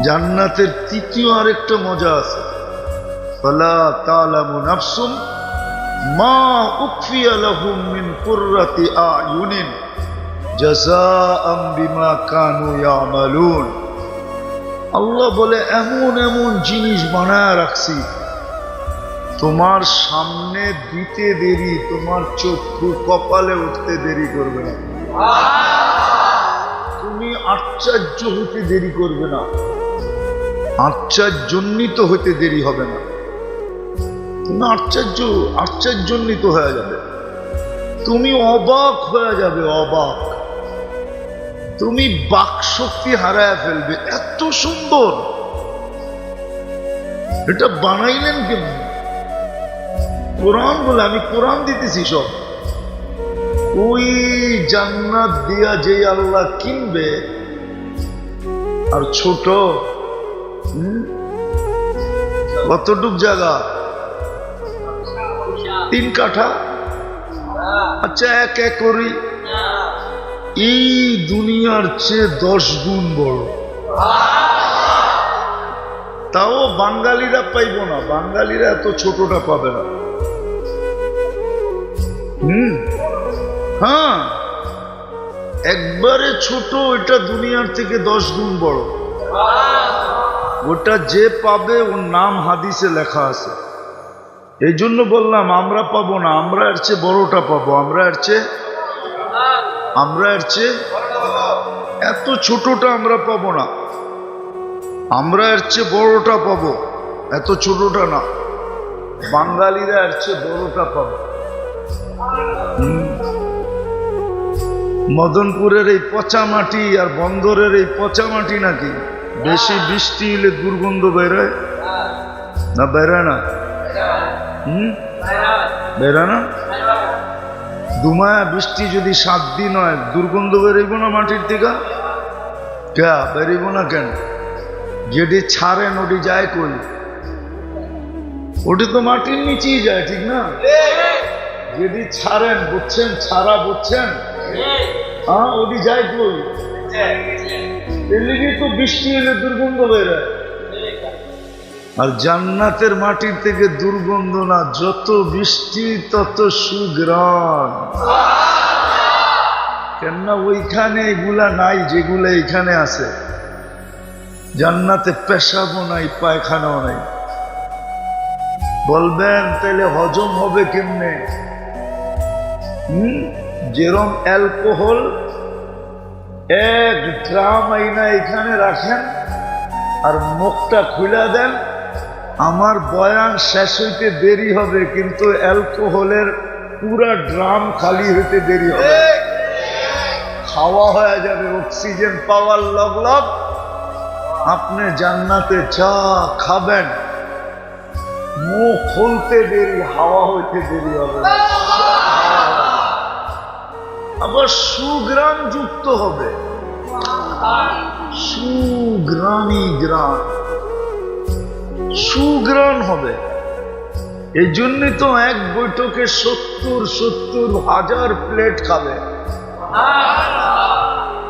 জান্নাতের তৃতীয় আরেকটা মজা আছে, ফালা তা'লামু নাফসুম মা উখফিয়া লাহুম মিন কুররাতি আ'য়ুনিন জাযাআম বিমা কানু ইয়ামালুন। আল্লাহ বলে এমন এমন জিনিস বানায় রাখছি, তোমার সামনে দিতে দেরি, তোমার চক্ষু কপালে উঠতে দেরি করবে না, তুমি আশ্চর্য হতে দেরি করবে না, আশ্চর্যজনিত হতে দেরি হবে না, তুমি আশ্চর্যজনিত হয়ে যাবে, তুমি অবাক হয়ে যাবে, অবাক, তুমি বাকশক্তি হারায় ফেলবে। এত সুন্দর, এটা বানাইলেন কেমন? কোরআন বলে, আমি কোরআন দিতেছি সব। ওই জান্নাত দিয়া যে আল্লাহ কিনবে, আর ছোট কতটুক জায়গা? 3 কাঠা। আচ্ছা, 1 একরই এই দুনিয়ার চেয়ে 10 গুণ বড়। তাও বাঙালিরা পাইব না, বাঙালিরা এত ছোটটা পাবে না। হ্যাঁ, একবারে ছোট, এটা দুনিয়ার থেকে 10 গুণ বড়। ওটা যে পাবে ওর নাম হাদিসে লেখা আছে। এই জন্য বললাম আমরা পাবো না, আমরা এর চেয়ে বড়টা পাবো, আমরা এর চেয়ে আমরা এর চেয়ে এত ছোটটা আমরা পাবো না, আমরা এর চেয়ে বড়টা পাবো, এত ছোটটা না। বাঙালিরা এর চেয়ে বড়টা পাবো। মদনপুরের এই পচা মাটি আর বন্দরের এই পচা মাটি নাকি বেশি বৃষ্টি হলে দুর্গন্ধ বেরোয় না? বেরোয় না? বেরোয় না? দুমায়া বৃষ্টি যদি 7 দিন হয় দুর্গন্ধ বেরোইব না মাটির থেকে? কে বেরোইব না কেন? যেটি ছাড়েন ওটি যায় কই? ওটি তো মাটির নিচেই যায়, ঠিক না? যেটি ছাড়েন, বুঝছেন? ছাড়া বুঝছেন? হ্যাঁ, ওটি যায় কই? এর লিগে তো বৃষ্টি হলে দুর্গন্ধ বেরোয়। আর জান্নাতের মাটির থেকে দুর্গন্ধ না, যত বৃষ্টি তত সুঘ্রাণ। কেননা ওইখানে এগুলা নাই যেগুলা এখানে আছে। জান্নাতে পেশাবও নাই, পায়খানাও নাই। বলবেন তাহলে হজম হবে কেমনে? যেরম অ্যালকোহল 1 ড্রাম আইনা এখানে রাখেন আর মুখটা খুলে দেন, আমার বয়ান শেষ হইতে দেরি হবে, কিন্তু অ্যালকোহলের পুরা ড্রাম খালি হইতে দেরি হবে। খাওয়া হয়ে যাবে, অক্সিজেন পাওয়ার লগ লগ আপনি জান্নাতে যা খাবেন মুখ খুলতে দেরি, হাওয়া হইতে দেরি হবে। আবার সুগ্রাম যুক্ত হবে, সুগ্রামী গ্রাম, সুগ্রাম হবে। এই জন্যই তো এক বৈঠকে 70,000 প্লেট খাবে।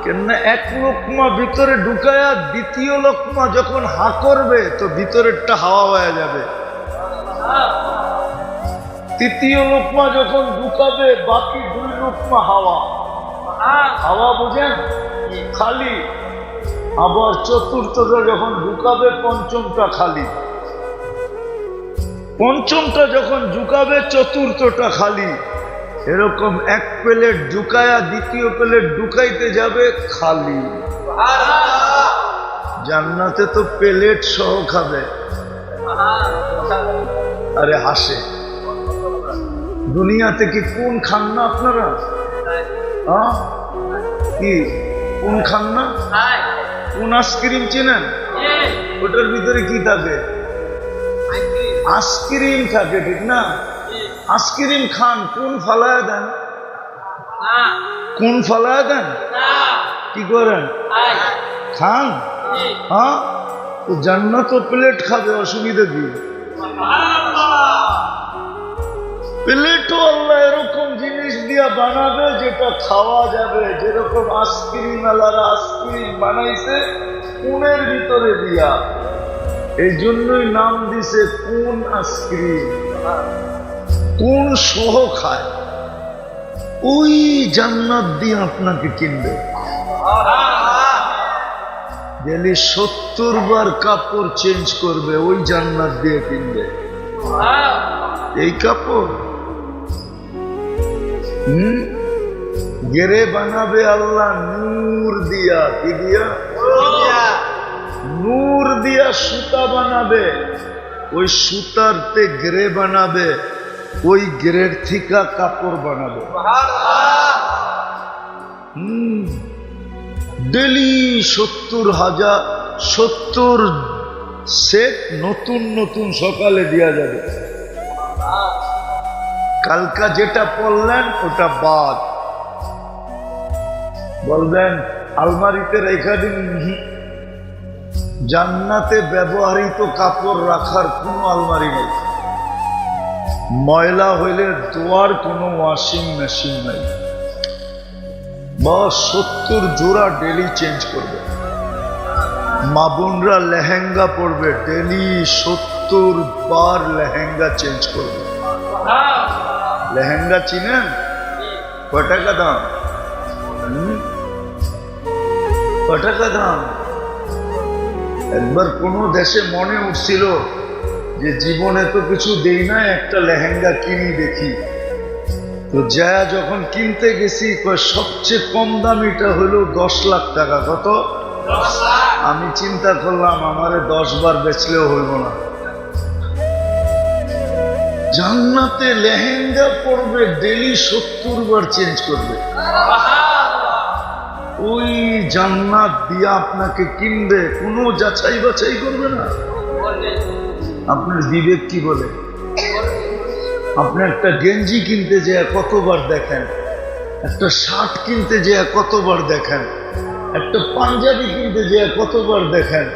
কেননা 1 লোকমা ভিতরে ঢুকায়া দ্বিতীয় লোকমা যখন হা করবে তো ভিতরেরটা হাওয়া হয়ে যাবে। তৃতীয় লোকমা যখন ঢুকাবে বাকি 2 লোকমা হাওয়া। হাওয়া বুঝেন? খালি। আবার চতুর্থটা যখন ঢুকাবে পঞ্চমটা খালি। পঞ্চমটা যখন ঢুকাবে চতুর্থটা খালি। এরকম 1 প্লেট ঢুকায়া দ্বিতীয় প্লেট ঢুকাইতে যাবে খালি। জান্নাতে তো প্লেট সহ খাবে। আরে হাসে। দুনিয়াতে কি কোন খান না আপনারা? কি কোন খান না? কোন আইসক্রিম চেনেন? ওটার ভিতরে কি থাকে? আইসক্রিম থাকে, ঠিক না? আইসক্রিম খান, কোন ফালায়া দেন? কোন ফালায়া দেন? কি করেন? খান। হ্যাঁ, তো জান্নাত প্লেট খাবে, অসুবিধা কি? প্লেটও আল্লাহ এরকম জিনিস দিয়া বানাবে যেটা খাওয়া যাবে। যেরকম আইসক্রিম আলারা আইসক্রিম বানাইছে কোনের ভিতরে দিয়া, এই জন্যই নাম দিছে কোন আইসক্রিম। কোন সহ খায়, ওই জান্নাত দিয়ে আপনাকে কিনবে। ডেলি 70 বার কাপড় চেঞ্জ করবে, ওই জান্নাত দিয়ে কিনবে। এই কাপড় গেরে বানাবে আল্লাহ নূর দিয়া। কি দিয়া? নূর দিয়া সুতা বানাবে, ওই সুতারতে গেরে বানাবে, ওই গেরের থিকা কাপড় বানাবে। ডেলি 70 সেট নতুন নতুন সকালে দেয়া যাবে। কালকা যেটা পড়লেন ওটা বাদ। বলবেন আলমারিতে রেখা দিন। জান্নাতে ব্যবহৃত কাপড় রাখার কোনো আলমারি নেই। ময়লা হইলে ধোয়ার কোনো ওয়াশিং মেশিন নাই। বস 70 জোড়া ডেলি চেঞ্জ করবে। মা বোনরা লেহেঙ্গা পরবে, ডেলি 70 বার লেহেঙ্গা চেঞ্জ করবে। লেহেঙ্গা চিনেন? কয় টাকা দাম? কয় টাকা দাম? একবার কোনো দেশে মনে উঠছিল যে জীবনে তো কিছু দেই না, একটা লেহেঙ্গা কিনি দেখি। তো যা যখন কিনতে গেছি সবচেয়ে কম দামিটা হলো 10 লাখ টাকা। কত? আমি চিন্তা করলাম আমারে 10 বার বেচলেও হইব না। জান্নাতে লেহেঙ্গা পরবে ডেলি 70 বার চেঞ্জ করবে। ওই জান্নাত দিয়া আপনাকে কিনবে, কোনো যাচাই বাছাই করবে না। আপনার বিবেক কি বলে? আপনি একটা গেঞ্জি কিনতে যেয়ে কতবার দেখেন, একটা শার্ট কিনতে যেয়ে কতবার দেখেন, একটা পাঞ্জাবি কিনতে যেয়ে কতবার দেখেন,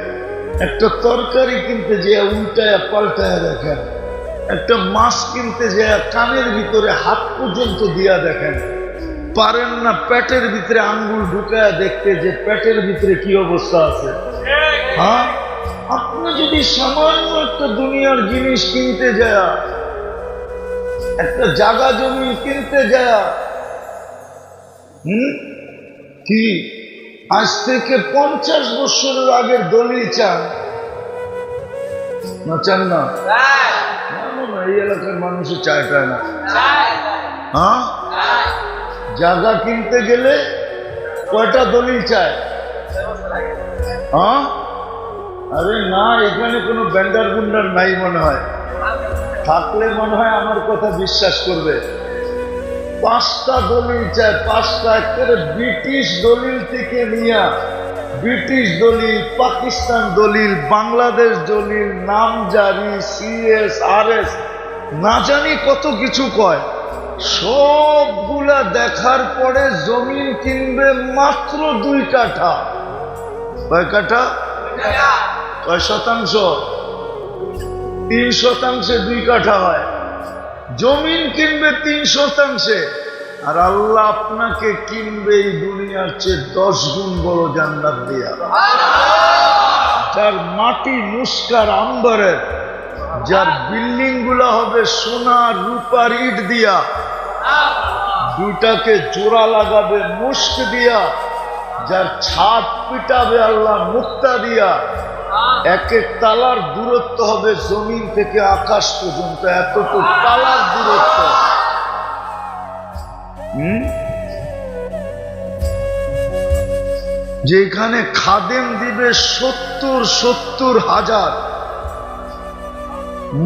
একটা তরকারি কিনতে যেয়ে উল্টায়া পাল্টায়া দেখেন, একটা মাছ কিনতে যেয়ে কানের ভিতরে হাত পর্যন্ত দিয়া দেখেন। পারেন না পেটের ভিতরে আঙ্গুল ঢুকায়া দেখতে যে পেটের ভিতরে কি অবস্থা আছে। হ্যাঁ, আপনি যদি সামান্য একটা দুনিয়ার জিনিস কিনতে যায়, একটা জায়গা জমি কিনতে যায়, কি আজ থেকে 50 বছরের আগের দলিল চান না? চান না? এই এলাকার মানুষের চায় না। হ্যাঁ, জায়গা কিনতে গেলে কয়টা দলিল চায়? হ্যাঁ, আরে না, এখানে কোনো ব্যান্ডার গুন্ডার নাই মনে হয়। থাকলে মনে হয় আমার কথা বিশ্বাস করবে। 5টা দলিল চায়, 5টা। একেবারে ব্রিটিশ দলিল থেকে নিয়ে ব্রিটিশ দলিল, পাকিস্তান দলিল, বাংলাদেশ দলিল, নামজারি, CS, RS, না জানি কত কিছু কয়। সবগুলা দেখার পরে জমিন কিনবে মাত্র 2 কাঠা। কয় কাঠা? কয় শতাংশ? 3 শতাংশে 2 কাঠা হয়। জমিন কিনবে 3 শতাংশে, আর আল্লাহ আপনাকে কিনবে এই দুনিয়ার চেয়ে 10 গুণ বড় জান্নাত দিয়া, যার মাটি মুস্কার আম্বরের, যার বিল্ডিং গুলা হবে সোনা রূপার ইট দিয়া, দুটাকে জোড়া লাগাবে মুস্ক দিয়া, যার ছাদ পিটাবে আল্লাহ মুক্তা দিয়া। এক এক তালার দূরত্ব হবে জমিন থেকে আকাশ পর্যন্ত, এতটুকু তালার দূরত্ব। যেখানে খাদেম দিবে 70,000,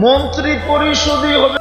মন্ত্রী পরিষদই হবে